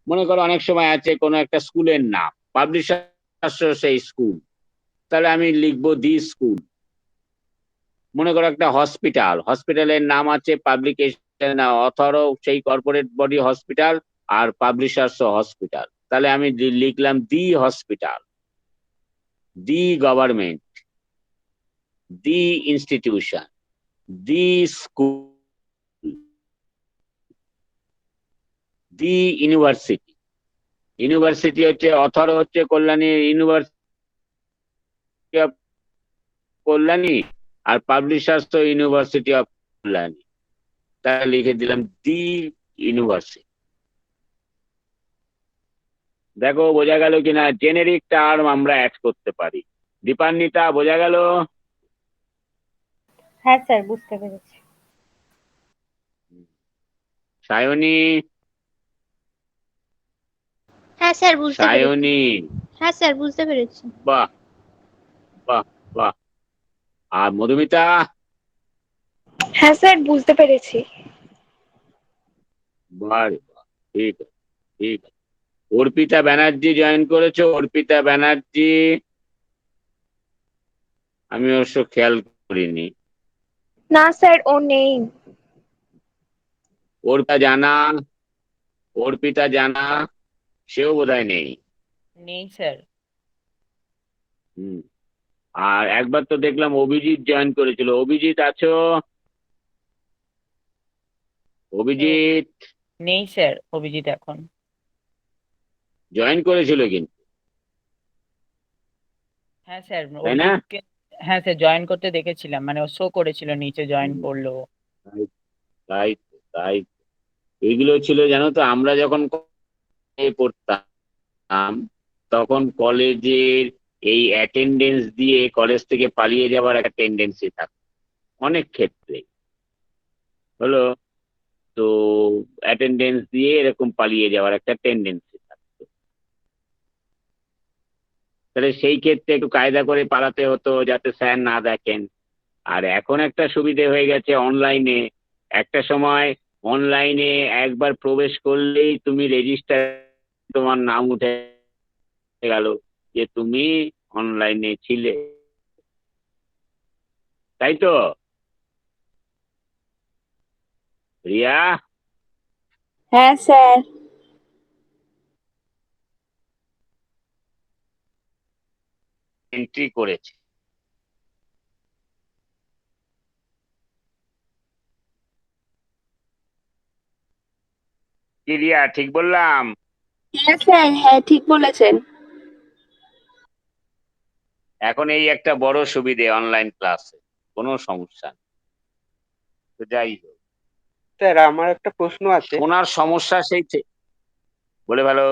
মনে করো অনেক সময় আছে কোনো একটা স্কুলের নাম, পাবলিশার সেই স্কুল, তাহলে আমি লিখবো দি স্কুল। মনে করো একটা হসপিটালের নাম আছে, পাবলিকেশন অথরও সেই কর্পোরেট বডি হসপিটাল, আর পাবলিশার্স হসপিটাল, তাহলে আমি লিখলাম the hospital, the government, the institution, the school, the university. University হচ্ছে অথর হচ্ছে কল্যাণী ইউনিভার্সিটি অফ কল্যাণী, আর পাবলিশার্স তো ইউনিভার্সিটি অফ কল্যাণী, তাহলে লিখে দিলাম দি ইউনিভার্সিটি। দেখো বোঝা গেল কিনা? জেনেরিক টার্ম আমরা অ্যাড করতে পারি। দীপান্বিতা বোঝা গেল? হ্যাঁ স্যার বুঝতে পেরেছি। সায়নী, হ্যাঁ স্যার বুঝতে পেরেছি। সায়নী, হ্যাঁ স্যার বুঝতে পেরেছি। বাহ বাহ বাহ। আর মধুমিতা? হ্যাঁ স্যার বুঝতে পেরেছি। বাহ রে বাহ, ঠিক আছে ঠিক আছে। অর্পিতা ব্যানার্জি জয়েন করেছো? অর্পিতা ব্যানার্জি, আমি অবশ্য খেয়াল করিনি। না স্যার ও নেই। অর্পিতা জানা, অর্পিতা জানা, সেও বোধহয় নেই। নেই স্যার। হুম। আর একবার তো দেখলাম অভিজিৎ জয়েন করেছিল। অভিজিৎ আছো? অভিজিৎ নেই স্যার অভিজিৎ এখন। জয়েন করেছিল কিন্তু, হ্যাঁ স্যার তাই না? অভিজিৎকে, হ্যাঁ স্যার জয়েন করতে দেখেছিলাম, মানে ও শো করেছিল নিচে জয়েন হুম, করলো। তাই তাই তাই। এগুলো ছিল জানো তো, আমরা যখন কলেজে পড়তাম তখন কলেজের এই অ্যাটেন্ডেন্স দিয়ে কলেজ থেকে পালিয়ে যাওয়ার একটা টেন্ডেন্সি থাকতো অনেক ক্ষেত্রে। হলো তো, অ্যাটেন্ডেন্স দিয়ে এরকম পালিয়ে যাওয়ার একটা টেন্ডেন্সি থাকতো। তাহলে সেই ক্ষেত্রে একটু কায়দা করে পালাতে হতো যাতে স্যার না দেখেন। আর এখন একটা সুবিধে হয়ে গেছে অনলাইনে। একটা সময় অনলাইনে একবার প্রবেশ করলেই তুমি রেজিস্টার, তোমার নাম উঠে গেল যে তুমি অনলাইনে ছিলে, তাই তো? রিয়া, হ্যাঁ স্যার। এন্ট্রি করেছে। কি রিয়া, ঠিক বললাম? হ্যাঁ স্যার, হ্যাঁ ঠিক বলেছেন। এখন এই একটা বড় সুবিধে অনলাইন ক্লাসে, কোনো সমস্যা নেই। তো যাই হোক, স্যার আমার একটা প্রশ্ন আছে। শোনার সমস্যা বলে ভালো।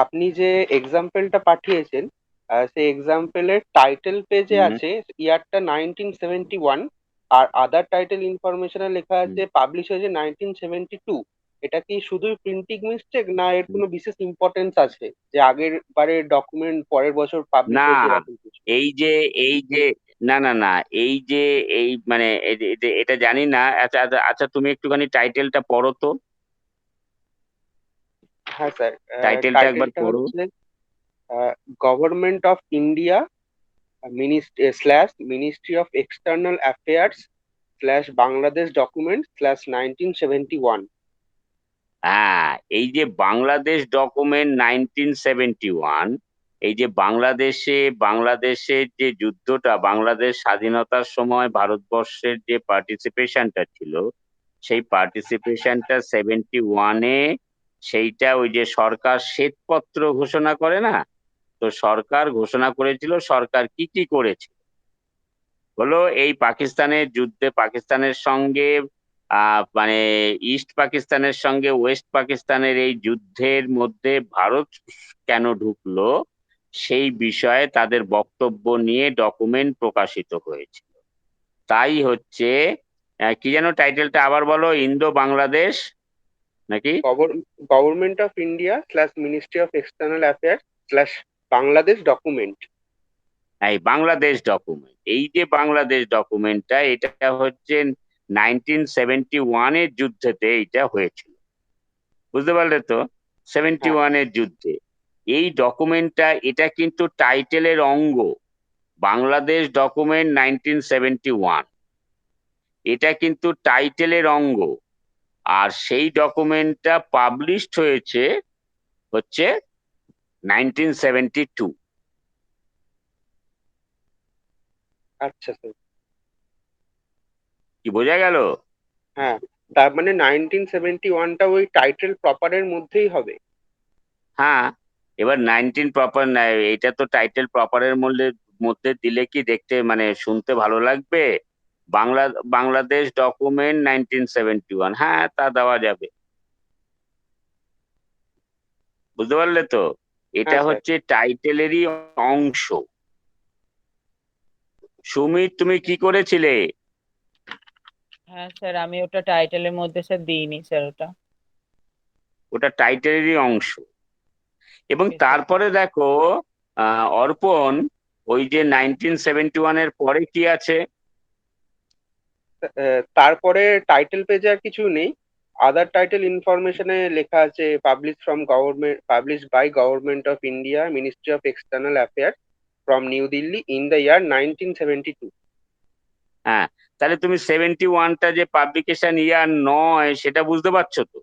আপনি যে এক্সাম্পলটা পাঠিয়েছেন, সেই এক্সাম্পলের টাইটেল পেজে হুম আছে ইয়ারটা 1971, আর আদার টাইটেল ইনফরমেশনে লেখা হুম আছে পাবলিশ হয়েছে 1972। এটা কি শুধুই প্রিন্টিং মিস্টেক, না এর হুম। কোনো বিশেষ ইম্পর্টেন্স আছে যে আগের বারের ডকুমেন্ট পরের বছর পাবলিশ না, হয়েছে এরকম কিছু? এই যে না না না, এই যে এই মানে এটা জানি না। আচ্ছা আচ্ছা আচ্ছা, তুমি একটুখানি টাইটেলটা পড়ো তো। হ্যাঁ স্যার, টাইটেলটা একবার টাইটেলটা পড়ো। হচ্ছে government of India ministry of external affairs Bangladesh document 1971। হ্যাঁ, এই যে বাংলাদেশ ডকুমেন্ট 1971, এই যে বাংলাদেশের যে যুদ্ধটা, বাংলাদেশ স্বাধীনতার সময় ভারতবর্ষের যে পার্টিসিপেশনটা ছিল, সেই পার্টিসিপেশনটা 71-এ, সেইটা ওই যে সরকার শ্বেতপত্র ঘোষণা করে না, তো সরকার ঘোষণা করেছিল সরকার কি কি করেছে। হলো এই পাকিস্তানের যুদ্ধে, পাকিস্তানের সঙ্গে মানে ইস্ট পাকিস্তানের সঙ্গে ওয়েস্ট পাকিস্তানের এই যুদ্ধের মধ্যে ভারত কেন ঢুকলো, সেই বিষয়ে তাদের বক্তব্য নিয়ে ডকুমেন্ট প্রকাশিত হয়েছিল। তাই হচ্ছে, কি যেন টাইটেলটা আবার বলো, ইন্দো বাংলাদেশ নাকি? Government of India ministry of external affairs Bangladesh document. এই বাংলাদেশ ডকুমেন্ট, এই যে বাংলাদেশ ডকুমেন্টটা, এটা হচ্ছে 1971-এর যুদ্ধেতে এইটা হয়েছিল, বুঝতে পারলে তো? সেভেন্টি হ্যাঁ। ওয়ানের যুদ্ধে এই ডকুমেন্টটা, এটা কিন্তু টাইটেলের অঙ্গ। বাংলাদেশ ডকুমেন্ট 1971, এটা কিন্তু টাইটেলের অঙ্গ। আর সেই ডকুমেন্টটা পাবলিশড হচ্ছে 1972। আচ্ছা স্যার। কি বোঝা গেল? হ্যাঁ, তার মানে 1971টা ওই টাইটেল প্রপারের মধ্যেই হবে। হ্যাঁ, এবার 19 প্রপার না, এটা তো টাইটেল প্রপারের মধ্যে মধ্যে দিলে কি দেখতে মানে শুনতে ভালো লাগবে? বাংলা বাংলাদেশ ডকুমেন্ট 1971, হ্যাঁ তা দেওয়া যাবে, বুঝতে পারলে তো? এটা হ্যাঁ স্যার। হচ্ছে টাইটেলেরই অংশ। সুমিত, তুমি কি করেছিলে? হ্যাঁ স্যার, আমি ওটা টাইটেলের মধ্যে স্যার দিইনি স্যার ওটা। ওটা টাইটেলেরই অংশ। এবং Okay, sir. তারপরে দেখো অর্পণ, ওই যে 1971 পরে কি আছে? তারপরে টাইটেল পেজে আর কিছু নেই। আদার টাইটেল ইনফরমেশনে লেখা আছে publish by government of India, ministry of external affairs, from New Delhi, in the year 1972। হ্যাঁ, তাহলে তুমি 71টা যে পাবলিকেশন ইয়ার নয়, সেটা বুঝতে পারছো তো?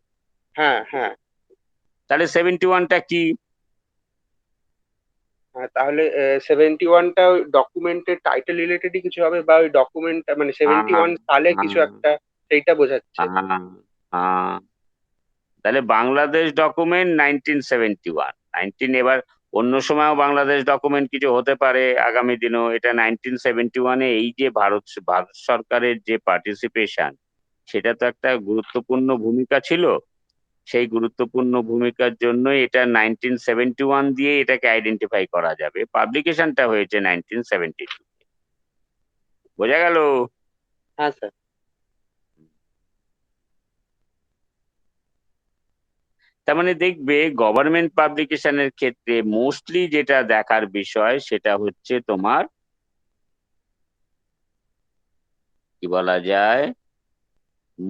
হ্যাঁ হ্যাঁ তাহলে 71টা কি? হ্যাঁ, তাহলে 71টা ওই ডকুমেন্টের টাইটেল রিলেটেডই কিছু হবে, বা ওই ডকুমেন্ট মানে 71 সালে কিছু একটা, সেইটা বোঝাচ্ছে। হ্যাঁ, তাহলে বাংলাদেশ ডকুমেন্ট 1971। এবার অন্য সময়ও বাংলাদেশ ডকুমেন্ট কিছু হতে পারে আগামী দিনেও। এটা 1971-এ এই যে ভারত সরকারের যে পার্টিসিপেশন, সেটা তো একটা গুরুত্বপূর্ণ ভূমিকা ছিল। সেই গুরুত্বপূর্ণ ভূমিকার জন্য এটা 1971 দিয়ে এটাকে আইডেন্টিফাই করা যাবে। পাবলিকেশনটা হয়েছে 1972। বোঝা গেল? হ্যাঁ স্যার। তার মানে দেখবে গভর্নমেন্ট পাবলিকেশনের ক্ষেত্রে মোস্টলি যেটা দেখার বিষয় সেটা হচ্ছে তোমার কি বলা যায়,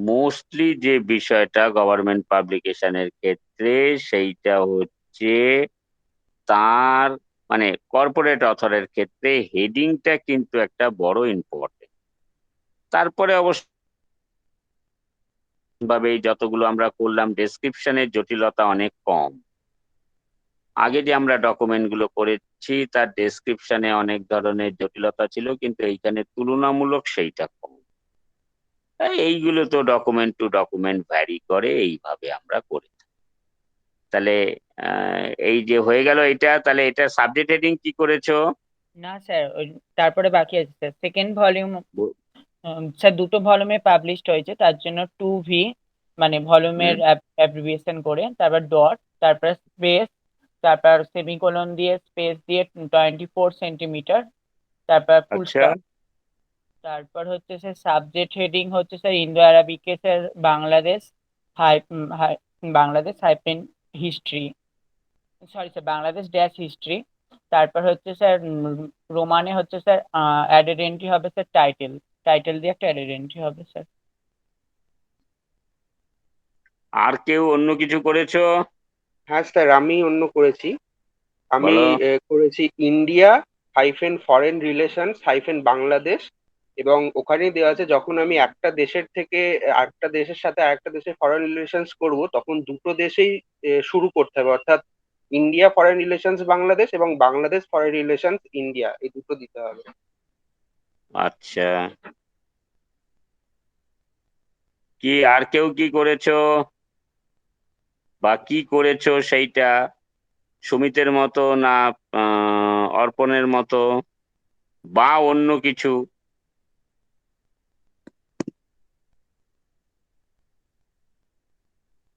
মোস্টলি যে বিষয়টা গভর্নমেন্ট পাবলিকেশনের ক্ষেত্রে সেইটা হচ্ছে তার মানে কর্পোরেট অথরের ক্ষেত্রে হেডিংটা কিন্তু একটা বড় ইম্পর্টেন্ট। তারপরে অবশ্য ভাবে এই যতগুলো আমরা করলাম, ডেসক্রিপশনের জটিলতা অনেক কম। আগে যে আমরা ডকুমেন্ট গুলো করেছি তার ডেসক্রিপশনে অনেক ধরনের জটিলতা ছিল, কিন্তু এইখানে তুলনামূলক সেইটা কম। এইগুলো তো ডকুমেন্ট টু ডকুমেন্ট ভ্যারি করে, এইভাবে আমরা করি। তাহলে এই যে হয়ে গেল এটা, তাহলে এটা সাবজেক্ট হেডিং কি করেছো? না স্যার, ওই তারপরে বাকি আছে স্যার সেকেন্ড ভলিউম। ব- স্যার দুটো ভলিউমে পাবলিশড হয়েছে, তার জন্য 2V মানে ভলিউমের হুম, অ্যাব্রিভিয়েশন করে, তারপর ডট, তারপর স্পেস, তারপর সেমিকোলন দিয়ে স্পেস দিয়ে 24 সেন্টিমিটার, তারপর ফুল আচ্ছা, স্টপ। তারপর হচ্ছে স্যার সাবজেক্ট হেডিং হচ্ছে স্যার ইন্দো আরাবিকে স্যার বাংলাদেশ হাই Bangladesh hyphen history, sorry sir Bangladesh dash history. তারপর হচ্ছে স্যার রোমানে হচ্ছে স্যার অ্যাডেড এন্ট্রি হবে স্যার টাইটেল, টাইটেল দিয়ে একটা অ্যাডেড এন্ট্রি হবে স্যার। আর কেউ অন্য কিছু করেছো? হ্যাঁ স্যার, আমি অন্য করেছি। আমি বলো। করেছি ইন্ডিয়া ফরেন রিলেশনস বাংলাদেশ, এবং ওখানেই দেওয়া আছে যখন আমি একটা দেশের থেকে আরেকটা দেশের সাথে আরেকটা দেশের ফরেন রিলেশনস করব, তখন দুটো দেশেই শুরু করতে হবে, অর্থাৎ ইন্ডিয়া ফরেন রিলেশনস বাংলাদেশ এবং বাংলাদেশ ফরেন রিলেশনস ইন্ডিয়া, এই দুটো দিতে হবে। আচ্ছা, কি আর কেউ কি করেছো বা কি করেছো সেইটা সুমিতের মতো না অর্পণের মতো বা অন্য কিছু?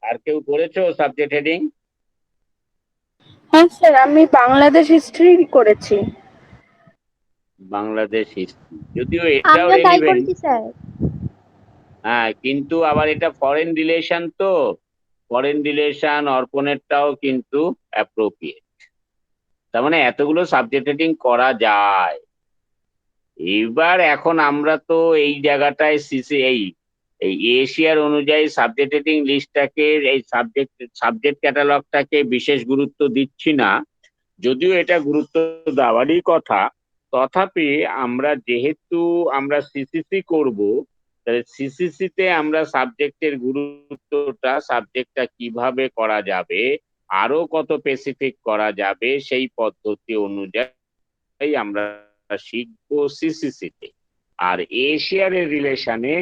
আর কেউ করেছো সাবজেক্ট হেডিং? হ্যাঁ স্যার, আমি বাংলাদেশ হিস্ট্রি করেছি। বাংলাদেশ হিস্ট্রি, যদিও এটাও আমিও তাই রেলিভেন্ট। করেছি স্যার। হ্যাঁ, কিন্তু আবার এটা ফরেন রিলেশন, তো ফরেন রিলেশন অর্পণেরটাও কিন্তু অ্যাপ্রোপ্রিয়েট। তার মানে এতগুলো সাবজেক্ট হেডিং করা যায়। এইবার এখন আমরা তো এই জায়গাটায় এই এই এশিয়ার অনুযায়ী সাবজেক্ট হেডিং লিস্টটাকে, এই সাবজেক্ট ক্যাটালগটাকে বিশেষ গুরুত্ব দিচ্ছি না, যদিও এটা গুরুত্ব দেওয়ারই কথা। তথাপি আমরা যেহেতু আমরা সিসিসি করব, তাহলে সিসিসিতে আমরা সাবজেক্টের গুরুত্বটা, সাবজেক্টটা কিভাবে করা যাবে, আরো কত স্পেসিফিক করা যাবে, সেই পদ্ধতি অনুযায়ী আমরা শিখবো সিসিসিতে। আর এশিয়ার রিলেশনে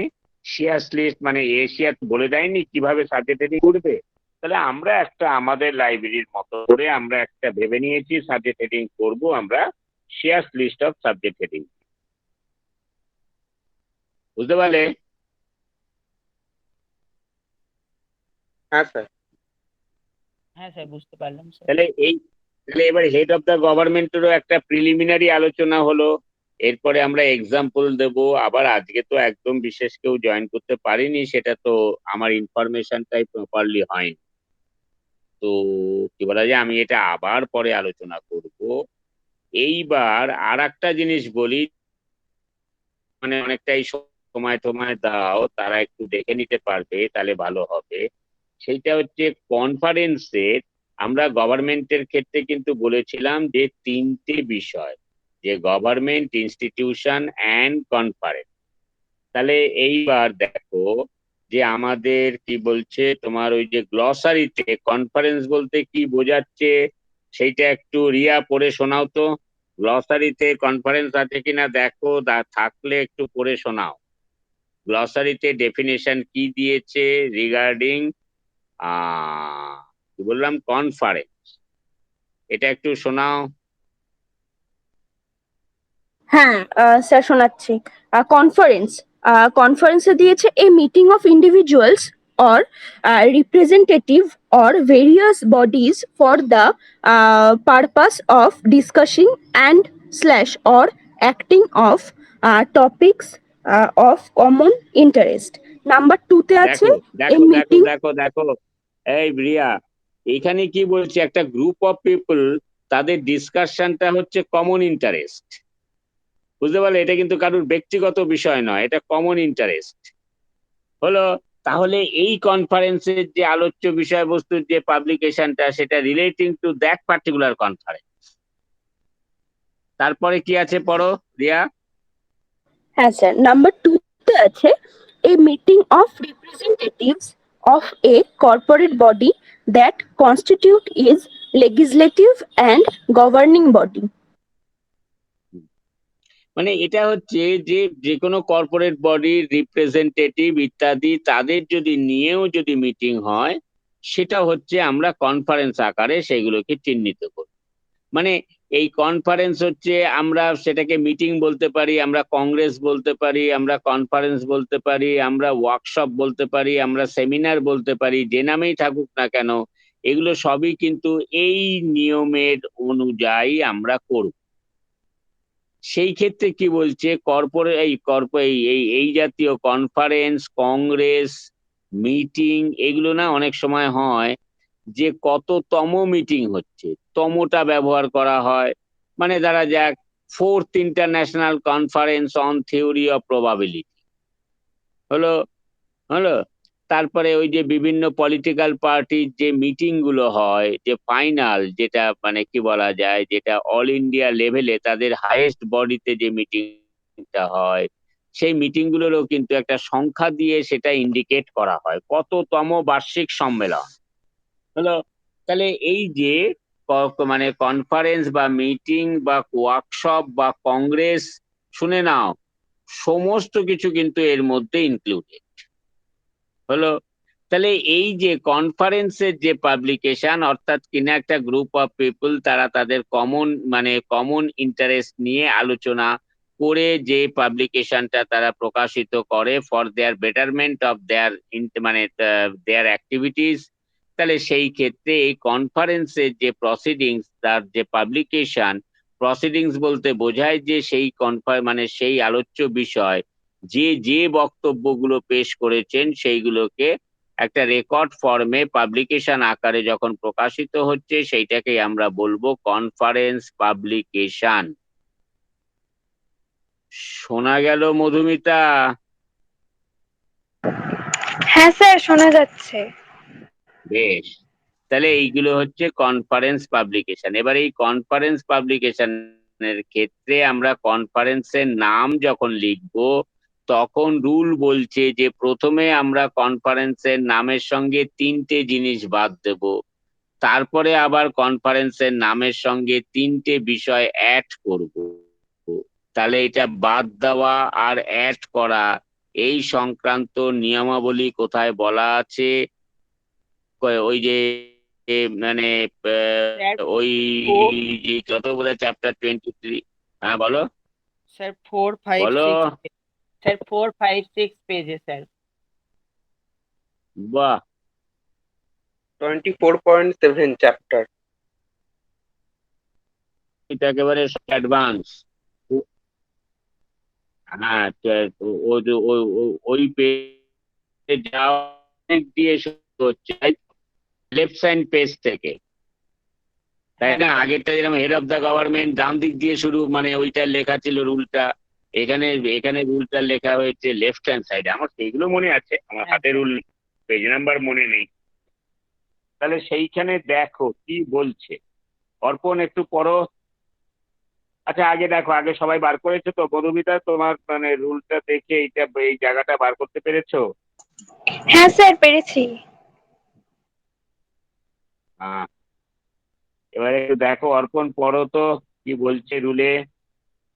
শেয়ার লিস্ট মানে এশিয়া বলে দেয়নি কিভাবে সাবজেক্ট হেডিং করবে। তাহলে আমরা একটা আমাদের লাইব্রেরির মতো করে আমরা একটা ভেবে নিয়েছি সাবজেক্ট হেডিং করব আমরা Sears list of subject heading. বুঝতে পারলে? হ্যাঁ স্যার। হ্যাঁ স্যার, বুঝতে পারলাম স্যার। তাহলে এবার হেড অফ দ্য গভর্নমেন্টেরও একটা প্রিলিমিনারি আলোচনা হলো। এরপরে আমরা এক্সাম্পল দেব। আবার আজকে তো একদম বিশেষ কেউ জয়েন করতে পারিনি, সেটা তো আমার ইনফরমেশনটাই প্রপারলি হয়নি। তো কি বলা যায়, আমি এটা আবার পরে আলোচনা করব। এইবার আর একটা জিনিস বলি, মানে অনেকটাই সময় টময় দাও, তারা একটু দেখে নিতে পারবে, তাহলে ভালো হবে। সেইটা হচ্ছে কনফারেন্সের, আমরা গভর্নমেন্টের ক্ষেত্রে কিন্তু বলেছিলাম যে তিনটে বিষয়, যে গভর্নমেন্ট, ইনস্টিটিউশন অ্যান্ড কনফারেন্স। তাহলে এইবার দেখো যে আমাদের কি বলছে, তোমার ওই যে গ্লসারিতে কনফারেন্স বলতে কি বোঝাচ্ছে, সেইটা একটু রিয়া পড়ে শোনাও তো। গ্লসারিতে কনফারেন্স আছে কিনা দেখো, থাকলে একটু পড়ে শোনাও। গ্লসারিতে ডেফিনেশন কি দিয়েছে রিগার্ডিং কি বললাম, কনফারেন্স, এটা একটু শোনাও। হ্যাঁ স্যার শোনাচ্ছি। কনফারেন্সে দিয়েছে এ meeting of individuals or representative or various bodies for the purpose of discussing and slash or acting of topics of common interest. Number 2 তে আছে দেখো এ দেখো দেখো মিটিং। দেখো দেখো, এই রিয়া, এখানে কি বলছে, একটা গ্রুপ অফ পিপল, তাদের ডিসকাশনটা হচ্ছে কমন ইন্টারেস্ট। বুঝতে পারলে, এটা কিন্তু কারোর ব্যক্তিগত বিষয় নয়, এটা কমন ইন্টারেস্ট হলো। তাহলে এই কনফারেন্সের যে আলোচ্য বিষয়বস্তুর যে পাবলিকেশনটা, সেটা relating to that particular conference. তারপরে কি আছে পড়ো রিয়া। হ্যাঁ স্যার, নাম্বার 2 তে আছে এ meeting of representatives of A corporate body that constitute is legislative and governing body. মানে এটা হচ্ছে যে যে কোনো কর্পোরেট বডির রিপ্রেজেন্টেটিভ ইত্যাদি, তাদের যদি নিয়েও যদি মিটিং হয়, সেটা হচ্ছে আমরা কনফারেন্স আকারে সেগুলোকে চিহ্নিত করি। মানে এই কনফারেন্স হচ্ছে, আমরা সেটাকে মিটিং বলতে পারি, আমরা কংগ্রেস বলতে পারি, আমরা কনফারেন্স বলতে পারি, আমরা ওয়ার্কশপ বলতে পারি, আমরা সেমিনার বলতে পারি, যে নামেই থাকুক না কেন, এগুলো সবই কিন্তু এই নিয়মের অনুযায়ী আমরা করব। সেই ক্ষেত্রে কি বলছে, কর্পোরেট এই জাতীয় কনফারেন্স, কংগ্রেস, মিটিং, এগুলো না অনেক সময় হয় যে কততম মিটিং হচ্ছে, তমটা ব্যবহার করা হয়। মানে ধরা যাক, 4th international conference on theory of probability হলো হলো তারপরে ওই যে বিভিন্ন পলিটিক্যাল পার্টির যে মিটিং গুলো হয়, যে ফাইনাল, যেটা মানে কি বলা যায়, যেটা অল ইন্ডিয়া লেভেলে তাদের হাইয়েস্ট বডিতে যে মিটিংটা হয়, সেই মিটিং গুলোরও কিন্তু একটা সংখ্যা দিয়ে সেটা ইন্ডিকেট করা হয়, কততম বার্ষিক সম্মেলন হলো। তাহলে এই যে মানে কনফারেন্স বা মিটিং বা ওয়ার্কশপ বা কংগ্রেস, শুনে নাও, সমস্ত কিছু কিন্তু এর মধ্যে ইনক্লুডেড হলো। তাহলে এই যে কনফারেন্সের যে পাবলিকেশন, অর্থাৎ কিনা একটা গ্রুপ অফ পিপল, তারা তাদের কমন ইন্টারেস্ট নিয়ে আলোচনা করে যে পাবলিকেশনটা তারা প্রকাশিত করে for their betterment of their their activities, তাহলে সেই ক্ষেত্রে এই কনফারেন্সের যে প্রসিডিংস, তার যে পাবলিকেশন, প্রসিডিংস বলতে বোঝায় যে সেই সেই আলোচ্য বিষয়, যে যে বক্তব্যগুলো পেশ করেছেন, সেইগুলোকে একটা রেকর্ড ফর্মে পাবলিকেশন আকারে যখন প্রকাশিত হচ্ছে, সেইটাকেই আমরা বলবো কনফারেন্স পাবলিকেশন। শোনা গেল মধুমিতা? হ্যাঁ স্যার, শোনা যাচ্ছে। বেশ, তাহলে এইগুলো হচ্ছে কনফারেন্স পাবলিকেশন। এবার এই কনফারেন্স পাবলিকেশনের ক্ষেত্রে আমরা কনফারেন্সের নাম যখন লিখবো, তখন রুল বলছে যে প্রথমে আমরা কনফারেন্সের নামের সঙ্গে 3টে জিনিস বাদ দেব, তারপরে আবার কনফারেন্সের নামের সঙ্গে 3টে বিষয় অ্যাড করব। তাহলে এটা বাদ দেওয়া আর অ্যাড করা, এই সংক্রান্ত নিয়মাবলী কোথায় বলা আছে? ওই যে মানে স্যার ওই ফোর যে যত বোধহয় চ্যাপ্টার 23। হ্যাঁ বলো স্যার 4, 5, 6, বলো। স্যার 4, 5, 6 পেজে স্যার। বাহ, 24.7 চ্যাপ্টার। এটা একেবারে অ্যাডভান্স। হ্যাঁ, ওই পেজে যাওয়া অনেক দিয়ে শুরু হচ্ছে, লেফট সাইড পেজ থেকে, তাই হ্যাঁ না? স্যার। আগেরটা যেরকম হেড অফ দ্য গভর্নমেন্ট ডান দিক দিয়ে শুরু, মানে ওইটা লেখা ছিল রুলটা। এখানে এখানে রুলটা লেখা হয়েছে লেফট হ্যান্ড সাইডে। আমার সেইগুলো মনে আছে, আমার হ্যাঁ হাতে স্যার। রুল পেজ নাম্বার মনে নেই। তাহলে সেইখানে দেখো কি বলছে। অর্পণ একটু পড়ো। আচ্ছা, আগে দেখো, আগে সবাই বার করেছো তো? মধুমিতা, তোমার মানে রুলটা দেখে এইটা এই জায়গাটা বার করতে পেরেছো? হ্যাঁ স্যার, পেরেছি। হ্যাঁ, এবারে একটু দেখো, অর্পণ পড়ো তো কি বলছে রুলে।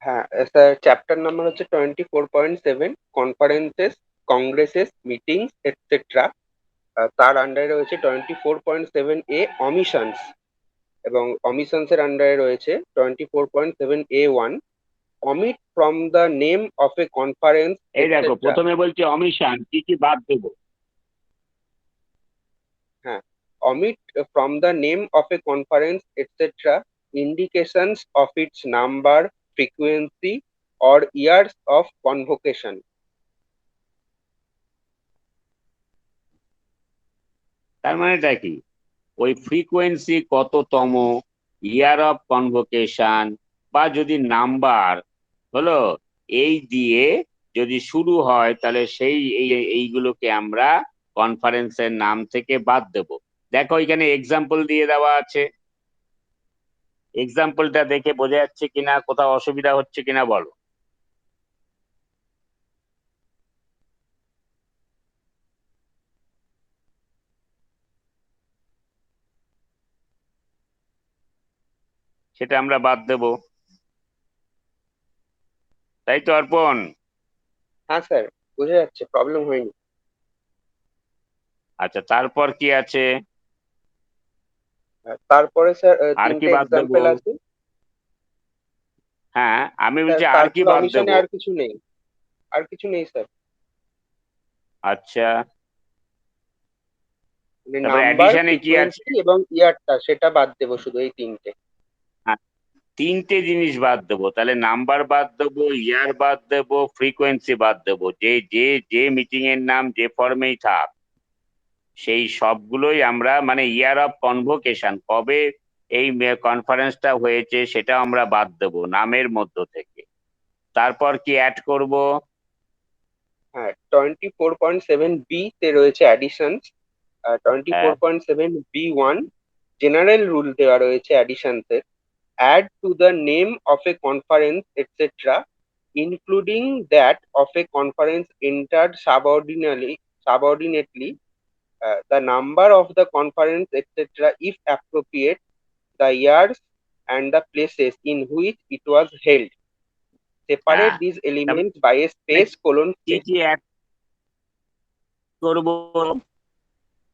হ্যাঁ স্যার, চ্যাপ্টার নাম্বার হচ্ছে 24.7, কনফারেন্সেস, কংগ্রেসেস, মিটিংস এটসেট্রা। তার আন্ডারে রয়েছে 24.7A, অমিশনস, এবং অমিশনস এর আন্ডারে রয়েছে 24.7A1, omit from the name of a conference এই দেখো, etc. প্রথমে বলছে অমিশন, কি কি বাদ দেবো। হ্যাঁ, omit from the name of a conference etc. indications of its number, frequency or years of convocation. তার মানেটা কি? ওই ফ্রিকোয়েন্সি কততম, ইয়ার অফ কনভোকেশন, বা যদি নাম্বার হলো এই দিয়ে যদি শুরু হয়, তাহলে সেই এইগুলোকে আমরা কনফারেন্সের নাম থেকে বাদ দেব। দেখো, এখানে এক্সাম্পল দিয়ে দেওয়া আছে। এক্সাম্পলটা দেখে বোঝা যাচ্ছে কিনা, কোথাও অসুবিধা হচ্ছে কিনা বলো। সেটা আমরা বাদ দেব, তাই তো অর্পণ? হ্যাঁ স্যার, বোঝা যাচ্ছে, প্রবলেম হয়নি। আচ্ছা, তারপর কি আছে? তারপরে স্যার আর কি তিনটে বাদ দেবো? এক্সাম্পল আছে। হ্যাঁ, আমি স্যার বলছি আর কি তারপরে বাদ অমিশনে দেবো। আর কিছু নেই, আর কিছু নেই স্যার। আচ্ছা, তারপরে নাম্বার, অ্যাডিশনে কি আছে? ফ্রিকোয়েন্সি এবং ইয়ারটা, সেটা বাদ দেবো, শুধু এই তিনটে। হ্যাঁ, তিনটে জিনিস বাদ দেবো। তাহলে নাম্বার বাদ দেবো, ইয়ার বাদ দেবো, ফ্রিকোয়েন্সি বাদ দেবো। যে যে যে মিটিং এর নাম যে ফর্মেই থাক, সেই সবগুলোই আমরা, মানে ইয়ার অফ কনভোকেশন, কবে এই কনফারেন্সটা হয়েছে, সেটা আমরা বাদ দেবো নামের মধ্য থেকে। তারপর কি অ্যাড করব? হ্যাঁ, 24.7B তে রয়েছে অ্যাডিশনস। হ্যাঁ, 24.7B1, জেনারেল রুল দেওয়া রয়েছে অ্যাডিশনস এর। Add to the name of a conference etcetera, including that of a conference entered subordinately, the number of the conference etc. if appropriate, the years and the places in which it was held. Separate হ্যাঁ, these তার elements by a মানে space colon কি space. কি add করব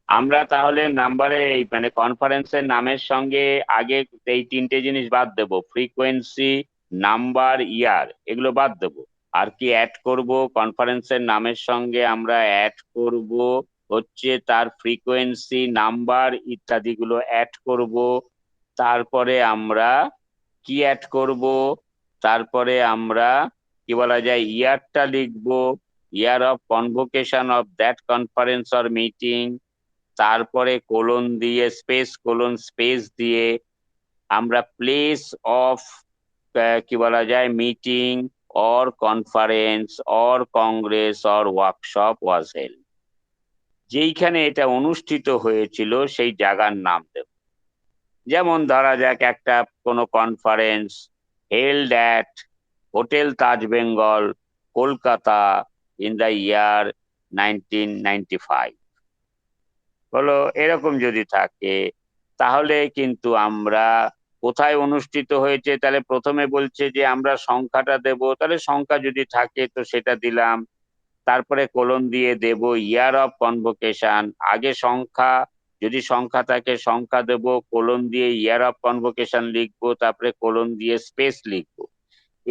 আমরা? তাহলে নাম্বারে এই মানে কনফারেন্সের নামের সঙ্গে আগে এই তিনটে জিনিস বাদ দেব, ফ্রিকোয়েন্সি, নাম্বার, ইয়ার, এগুলো বাদ দেব। আর কি অ্যাড করব? কনফারেন্সের নামের সঙ্গে আমরা অ্যাড করব হচ্ছে তার ফ্রিকোয়েন্সি, নাম্বার ইত্যাদি গুলো অ্যাড করব। তারপরে আমরা কি অ্যাড করব? তারপরে আমরা কি বলা যায়, ইয়ারটা লিখবো, ইয়ার of convocation of that conference or meeting. তারপরে কোলন দিয়ে, স্পেস কোলন স্পেস দিয়ে আমরা প্লেস অফ কি বলা যায়, meeting or conference or Congress or workshop was held, যেইখানে এটা অনুষ্ঠিত হয়েছিল সেই জায়গার নাম দেব। যেমন ধরা যাক, একটা কোনো conference held at hotel Taj Bengal, Kolkata, in the ইয়ার 1995 হলো, এরকম যদি থাকে, তাহলে কিন্তু আমরা কোথায় অনুষ্ঠিত হয়েছে, তাহলে প্রথমে বলছে যে আমরা সংখ্যাটা দেব, তাহলে সংখ্যা যদি থাকে তো সেটা দিলাম। তারপরে কোলন দিয়ে দেব ইয়ার অফ কনভোকেশন, আগে সংখ্যা, যদি সংখ্যা থাকে সংখ্যা দেব, কোলন দিয়ে ইয়ার অফ কনভোকেশন লিখবো, তারপরে কোলন দিয়ে স্পেস লিখবো।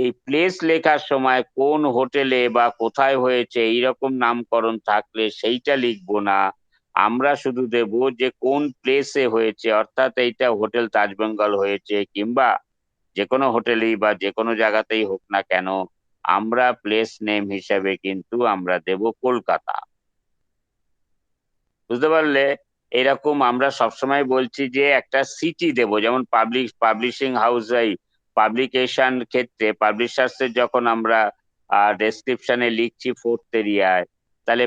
এই প্লেস লেখার সময় কোন হোটেলে বা কোথায় হয়েছে এইরকম নামকরণ থাকলে সেইটা লিখবো না, আমরা শুধু দেব যে কোন প্লেসে হয়েছে, অর্থাৎ এইটা হোটেল তাজবেঙ্গল হয়েছে, কিংবা যে কোনো হোটেলেই বা যে কোনো জায়গাতেই হোক না কেন, আমরা প্লেস নেম হিসাবে কিন্তু আমরা দেব কলকাতা। বুঝতে পারলে? এরকম আমরা সবসময় বলছি যে একটা সিটি দেব, যেমন পাবলিশিং হাউস, এই পাবলিকেশন ক্ষেত্রে পাবলিশার্স এর যখন আমরা ডেসক্রিপশনে লিখছি ফোর্থ এরিয়ায়, তাহলে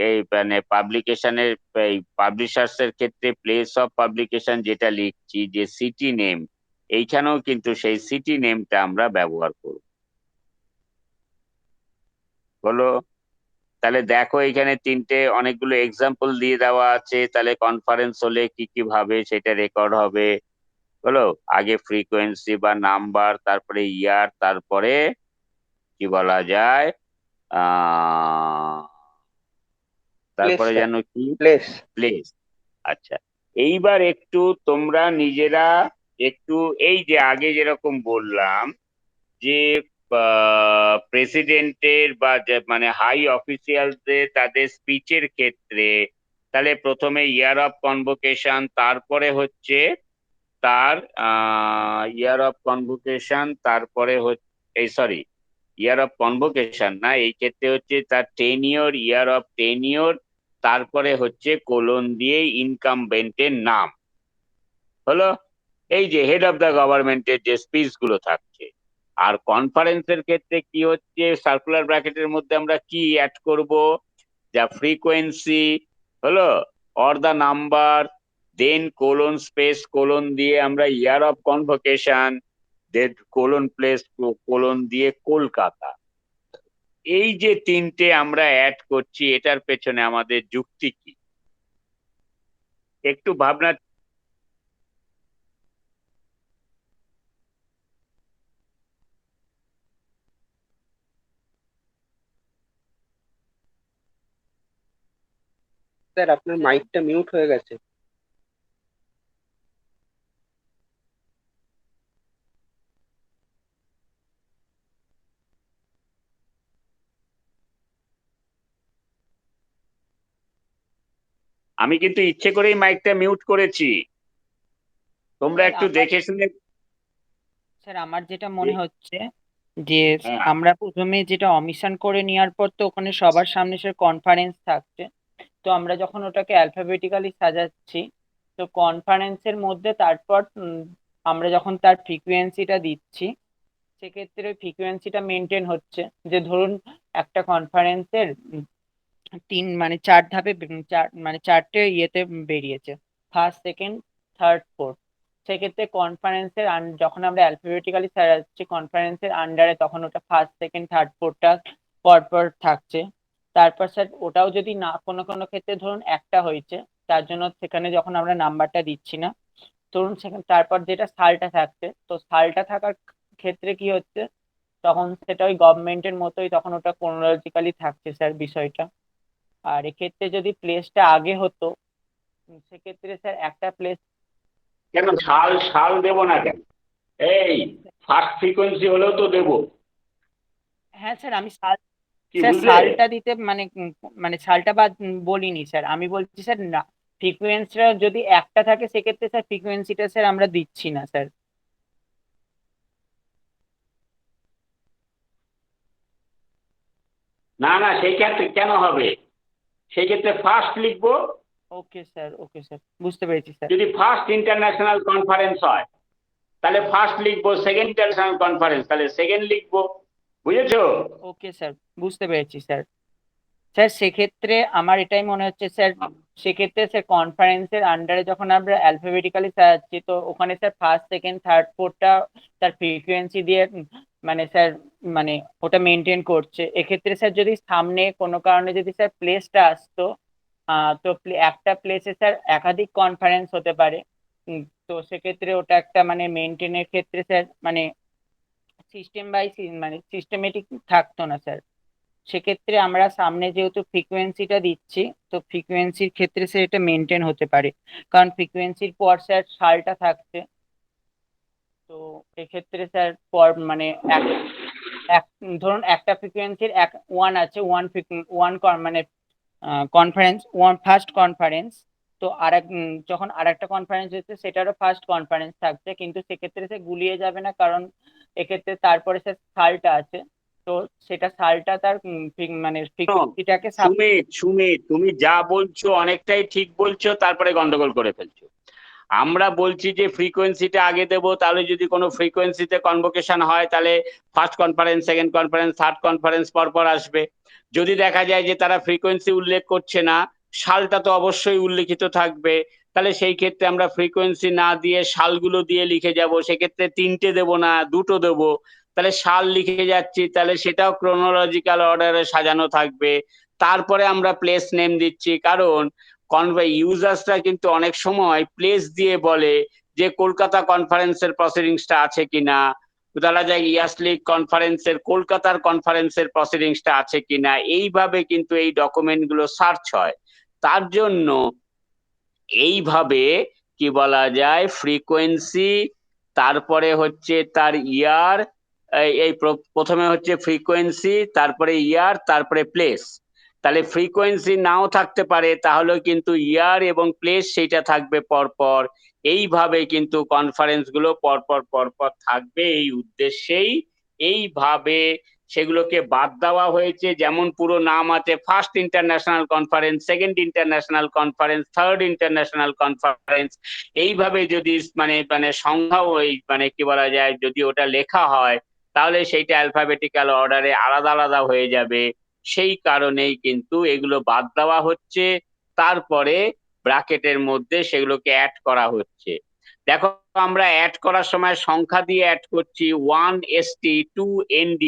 এই মানে পাবলিকেশনের এই পাবলিশার্স এর ক্ষেত্রে প্লেস অফ পাবলিকেশন যেটা লিখছি যে সিটি নেম, এইখানেও কিন্তু সেই সিটি নেমটা আমরা ব্যবহার করব। হলো? তাহলে দেখো এখানে তিনটে অনেকগুলো এক্সাম্পল দিয়ে দেওয়া আছে, তাহলে কনফারেন্স হলে কি কি ভাবে সেটা রেকর্ড হবে। হলো? আগে ফ্রিকোয়েন্সি বা নাম্বার, তারপরে ইয়ার, তারপরে কি বলা যায়, আহ প্লেস তারপরে স্যার, যেন কি, প্লেস। প্লেস। আচ্ছা, এইবার একটু তোমরা নিজেরা একটু এই যে আগে যেরকম বললাম যে প্রেসিডেন্টের বা মানে হাই অফিসিয়ালদের তাদের স্পিচের ক্ষেত্রে, তাহলে প্রথমে ইয়ার অফ কনভোকেশন, তারপরে হচ্ছে তার ইয়ার অফ কনভোকেশন, তারপরে হচ্ছে এই সরি ইয়ার অফ কনভোকেশন না, এই ক্ষেত্রে হচ্ছে তার টেনিওর, ইয়ার অফ টেনিওর, তারপরে হচ্ছে কোলন দিয়ে ইনকামবেন্টের নাম। হলো? এই যে হেড অফ দ্য গভর্নমেন্টের যে স্পিচ গুলো থাকছে। আর কনফারেন্সের ক্ষেত্রে কি হচ্ছে, সার্কুলার ব্র্যাকেটের মধ্যে আমরা কি অ্যাড করব, যা ফ্রিকোয়েন্সি, হলো, or the number, then colon space colon দিয়ে আমরা year of convocation, then colon place colon দিয়ে কলকাতা। এই যে তিনটে আমরা অ্যাড করছি, এটার পেছনে আমাদের যুক্তি কি একটু ভাবনা। স্যার আপনার মাইকটা মিউট হয়ে গেছে। আমি কিন্তু ইচ্ছে করেই মাইকটা মিউট করেছি, তোমরা স্যার একটু আমার দেখে শুনে। স্যার আমার যেটা মনে হচ্ছে যে হ্যাঁ, আমরা প্রথমে যেটা অমিশন করে নেওয়ার পর তো ওখানে সবার সামনে সে কনফারেন্স থাকছে, তো আমরা যখন ওটাকে অ্যালফাবেটিক্যালি সাজাচ্ছি, তো কনফারেন্সের মধ্যে তারপর আমরা যখন তার ফ্রিকোয়েন্সিটা দিচ্ছি, সেক্ষেত্রে ফ্রিকোয়েন্সিটা মেনটেন হচ্ছে। যে ধরুন একটা কনফারেন্সের মানে চার ধাপে মানে চারটে ইয়েতে বেরিয়েছে, ফার্স্ট, সেকেন্ড, থার্ড, ফোর্থ। সেক্ষেত্রে কনফারেন্সের যখন আমরা অ্যালফাবেটিক্যালি সাজাচ্ছি কনফারেন্সের আন্ডারে, তখন ওটা ফার্স্ট, সেকেন্ড, থার্ড, ফোর্থটা পরপর থাকছে। তারপর স্যার ওটাও যদি না কোনো কোনো ক্ষেত্রে ধরুন একটা হয়েছে, তার জন্য সেখানে যখন আমরা নাম্বারটা দিচ্ছি না, ধরুন সেখানে তারপর যেটা সালটা থাকছে, তো সালটা থাকার ক্ষেত্রে কি হচ্ছে, তখন সেটা ওই গভর্নমেন্টের মতোই তখন ওটা ক্রোনোলজিক্যালি থাকছে স্যার বিষয়টা। আর এক্ষেত্রে যদি প্লেসটা আগে হতো, সেক্ষেত্রে স্যার একটা প্লেস। কেন সাল সাল দেব না কেন? এই ফার্স্ট ফ্রিকোয়েন্সি হলেও তো দেব, হ্যাঁ স্যার, আমি সাল, কি স্যার বুঝলে? সালটা দিতে মানে মানে সালটা বাদ বলিনি স্যার, আমি বলছি স্যার না, ফ্রিকোয়েন্সিটা যদি একটা থাকে সেক্ষেত্রে স্যার ফ্রিকোয়েন্সিটা স্যার আমরা দিচ্ছি না স্যার। না না, সেই ক্ষেত্রে কেন হবে? সেই ক্ষেত্রে ফার্স্ট লিখবো। ওকে স্যার, ওকে স্যার, বুঝতে পেরেছি স্যার। যদি ফার্স্ট ইন্টারন্যাশনাল কনফারেন্স হয় তাহলে ফার্স্ট লিখবো, সেকেন্ড ইন্টারন্যাশনাল কনফারেন্স তাহলে সেকেন্ড লিখবো। বুঝেছো? ওকে স্যার, বুঝতে পেরেছি স্যার। স্যার সেক্ষেত্রে আমার এটাই মনে হচ্ছে স্যার, সেক্ষেত্রে স্যার কনফারেন্সের আন্ডারে যখন আমরা অ্যালফাবেটিক্যালি সাজাচ্ছি, তো ওখানে স্যার ফার্স্ট, সেকেন্ড, থার্ড, ফোর্থটা তার ফ্রিকোয়েন্সি দিয়ে মানে স্যার মানে ওটা মেনটেন করছে। এক্ষেত্রে স্যার যদি সামনে কোনো কারণে যদি স্যার প্লেসটা আসতো, তো একটা প্লেসে স্যার একাধিক কনফারেন্স হতে পারে। তো সেক্ষেত্রে ওটা একটা মানে মেনটেনের ক্ষেত্রে স্যার মানে সিস্টেম বাই মানে সিস্টেমেটিক থাকতো না স্যার। সেক্ষেত্রে আমরা সামনে যেহেতু ফ্রিকোয়েন্সিটা দিচ্ছি, তো ফ্রিকোয়েন্সির ক্ষেত্রে স্যার এটা মেনটেন হতে পারে, কারণ ফ্রিকোয়েন্সির পর স্যার সালটা থাকছে। তো এক্ষেত্রে স্যার পর মানে এক এক ধরুন একটা ফ্রিকোয়েন্সির এক ওয়ান আছে, ওয়ান মানে কনফারেন্স, ওয়ান ফার্স্ট কনফারেন্স। তো যখন আর একটা কনফারেন্স হচ্ছে সেটারও ফার্স্ট কনফারেন্স থাকছে, কিন্তু সেক্ষেত্রে সে গুলিয়ে যাবে না, কারণ এক্ষেত্রে তারপরে স্যার সালটা আছে। তো সেটা সালটা তার মানে ফ্রিকোয়েন্সিটাকে সুমিত সুমিত তুমি যা বলছো অনেকটাই ঠিক বলছো, তারপরে গন্ডগোল করে ফেলছো। আমরা বলছি যে ফ্রিকোয়েন্সিটা আগে দেবো, তাহলে যদি কোনো ফ্রিকোয়েন্সিতে কনভোকেশন হয় তাহলে first conference, second conference, third conference পরপর আসবে। যদি দেখা যায় যে তারা ফ্রিকোয়েন্সি উল্লেখ করছে না, সালটা তো অবশ্যই উল্লেখিত থাকবে, তাহলে সেই ক্ষেত্রে আমরা ফ্রিকোয়েন্সি না দিয়ে সালগুলো দিয়ে লিখে যাব। সেক্ষেত্রে 3টে দেবো না, 2টো দেবো। তাহলে সাল লিখে যাচ্ছি, তাহলে সেটাও ক্রোনোলজিক্যাল অর্ডারে সাজানো থাকবে। তারপরে আমরা প্লেস নেম দিচ্ছি, কারণ ইউজার্সরা কিন্তু অনেক সময় প্লেস দিয়ে বলে যে কলকাতা কনফারেন্সের প্রসিডিংসটা আছে কিনা, বলা যায় ইয়াসলি কনফারেন্সের কলকাতার কনফারেন্সের প্রসিডিংসটা আছে কিনা। এইভাবে কিন্তু এই ডকুমেন্ট গুলো সার্চ হয়। তার জন্য এইভাবে কি বলা যায়, ফ্রিকোয়েন্সি, তারপরে হচ্ছে তার ইয়ার, এই প্রথমে হচ্ছে ফ্রিকোয়েন্সি, তারপরে ইয়ার, তারপরে প্লেস। তাহলে ফ্রিকোয়েন্সি নাও থাকতে পারে, তাহলেও কিন্তু ইয়ার এবং প্লেস সেইটা থাকবে পরপর। এইভাবে কিন্তু কনফারেন্স গুলো পরপর পরপর থাকবে, এই উদ্দেশ্যেই এইভাবে সেগুলোকে বাদ দেওয়া হয়েছে। যেমন পুরো নাম আছে first international conference, second international conference, third international conference. এইভাবে যদি মানে মানে সংখ্যাও মানে কি বলা যায়, যদি ওটা লেখা হয় তাহলে সেইটা অ্যালফাবেটিক্যাল অর্ডারে আলাদা আলাদা হয়ে যাবে। সেই কারণেই কিন্তু এগুলো বাদ দেওয়া হচ্ছে, তারপরে ব্র্যাকেটের মধ্যে সেগুলোকে অ্যাড করা হচ্ছে। দেখো, আমরা অ্যাড করার সময় সংখ্যা দিয়ে অ্যাড করছি 1ST 2ND,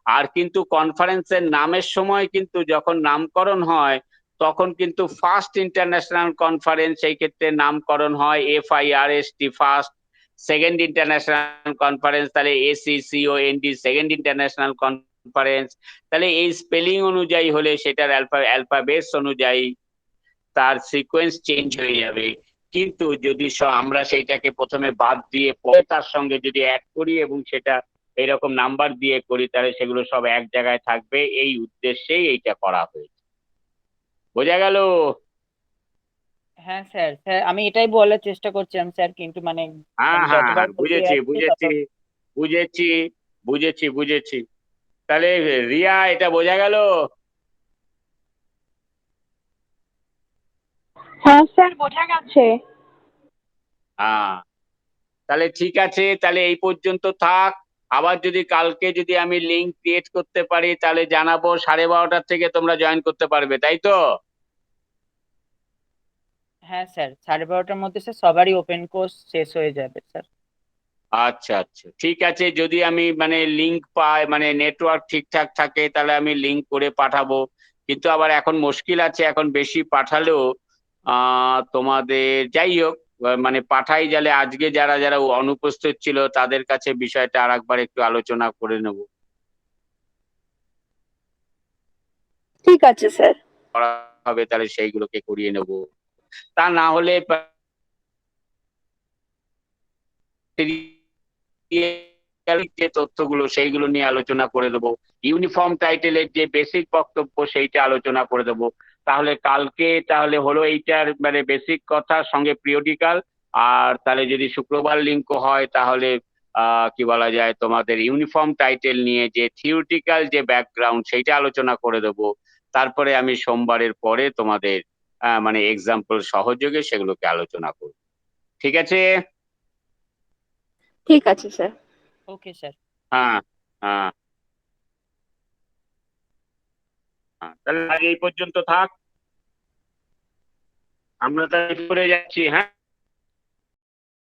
আর কিন্তু কনফারেন্সের নামের সময় কিন্তু যখন নামকরণ হয় তখন কিন্তু ফার্স্ট ইন্টারন্যাশনাল কনফারেন্স, সেই ক্ষেত্রে নামকরণ হয় FIRST first. Second international conference তাহলে SECOND সেকেন্ড ইন্টারন্যাশনাল কনফারেন্স। তাহলে এই স্পেলিং অনুযায়ী হলে সেটার অ্যালফাবেটস অনুযায়ী তার সিকোয়েন্স চেঞ্জ হয়ে যাবে। কিন্তু যদি আমরা সেইটাকে প্রথমে বাদ দিয়ে পরে তার সঙ্গে যদি অ্যাড করি এবং সেটা এরকম নাম্বার দিয়ে করি, তাহলে সেগুলো সব এক জায়গায় থাকবে। এই উদ্দেশ্যেই এইটা করা হয়েছে। বোঝা গেল? হ্যাঁ স্যার, স্যার আমি এটাই বলার চেষ্টা করছিলাম স্যার, কিন্তু মানে হ্যাঁ আমি হ্যাঁ যতবার হ্যাঁ, বলতে বুঝেছি যাচ্ছি বুঝেছি বুঝেছি বুঝেছি। তাহলে রিয়া, এটা বোঝা গেল? হ্যাঁ স্যার, বোঝা গেছে। হ্যাঁ, তাহলে ঠিক আছে, তাহলে এই পর্যন্ত থাক। আবার যদি কালকে যদি আমি লিঙ্ক ক্রিয়েট করতে পারি তাহলে জানাবো, 12:30টার থেকে তোমরা জয়েন করতে পারবে, তাই তো? হ্যাঁ স্যার, 12:30টার মধ্যে স্যার সবারই ওপেন কোর্স শেষ হয়ে যাবে স্যার। আচ্ছা আচ্ছা, ঠিক আছে। যদি আমি মানে লিঙ্ক পাই, মানে নেটওয়ার্ক ঠিকঠাক থাকে, তাহলে আমি লিঙ্ক করে পাঠাবো। কিন্তু আবার এখন মুশকিল আছে, এখন বেশি পাঠালেও তোমাদের যাই হোক, মানে পাঠাই গেলে আজকে যারা যারা অনুপস্থিত ছিল তাদের কাছে বিষয়টা আরেকবার একটু আলোচনা করে নেব। ঠিক আছে স্যার। করা হবে তাহলে সেইগুলোকে করিয়ে নেব। তা না হলে যে তথ্যগুলো সেইগুলো নিয়ে আলোচনা করে দেবো। ইউনিফর্ম টাইটেলের যে বেসিক বক্তব্য সেইটা আলোচনা করে দেবো। তাহলে কালকে তাহলে হলো এইটার মানে বেসিক কথা সঙ্গে পিরিয়ডিক্যাল। আর তাহলে যদি শুক্রবার লিঙ্ক হয় তাহলে কি বলা যায়, তোমাদের ইউনিফর্ম টাইটেল নিয়ে যে থিওরিটিক্যাল যে ব্যাকগ্রাউন্ড সেইটা আলোচনা করে দেবো। তারপরে আমি সোমবারের পরে তোমাদের মানে এক্সাম্পল সহযোগে সেগুলোকে আলোচনা করব। ঠিক আছে? ঠিক আছে স্যার। Okay sir. হ্যাঁ হ্যাঁ হ্যাঁ, তাহলে আজ এই পর্যন্ত থাক। আমরা তাহলে করে যাচ্ছি। হ্যাঁ।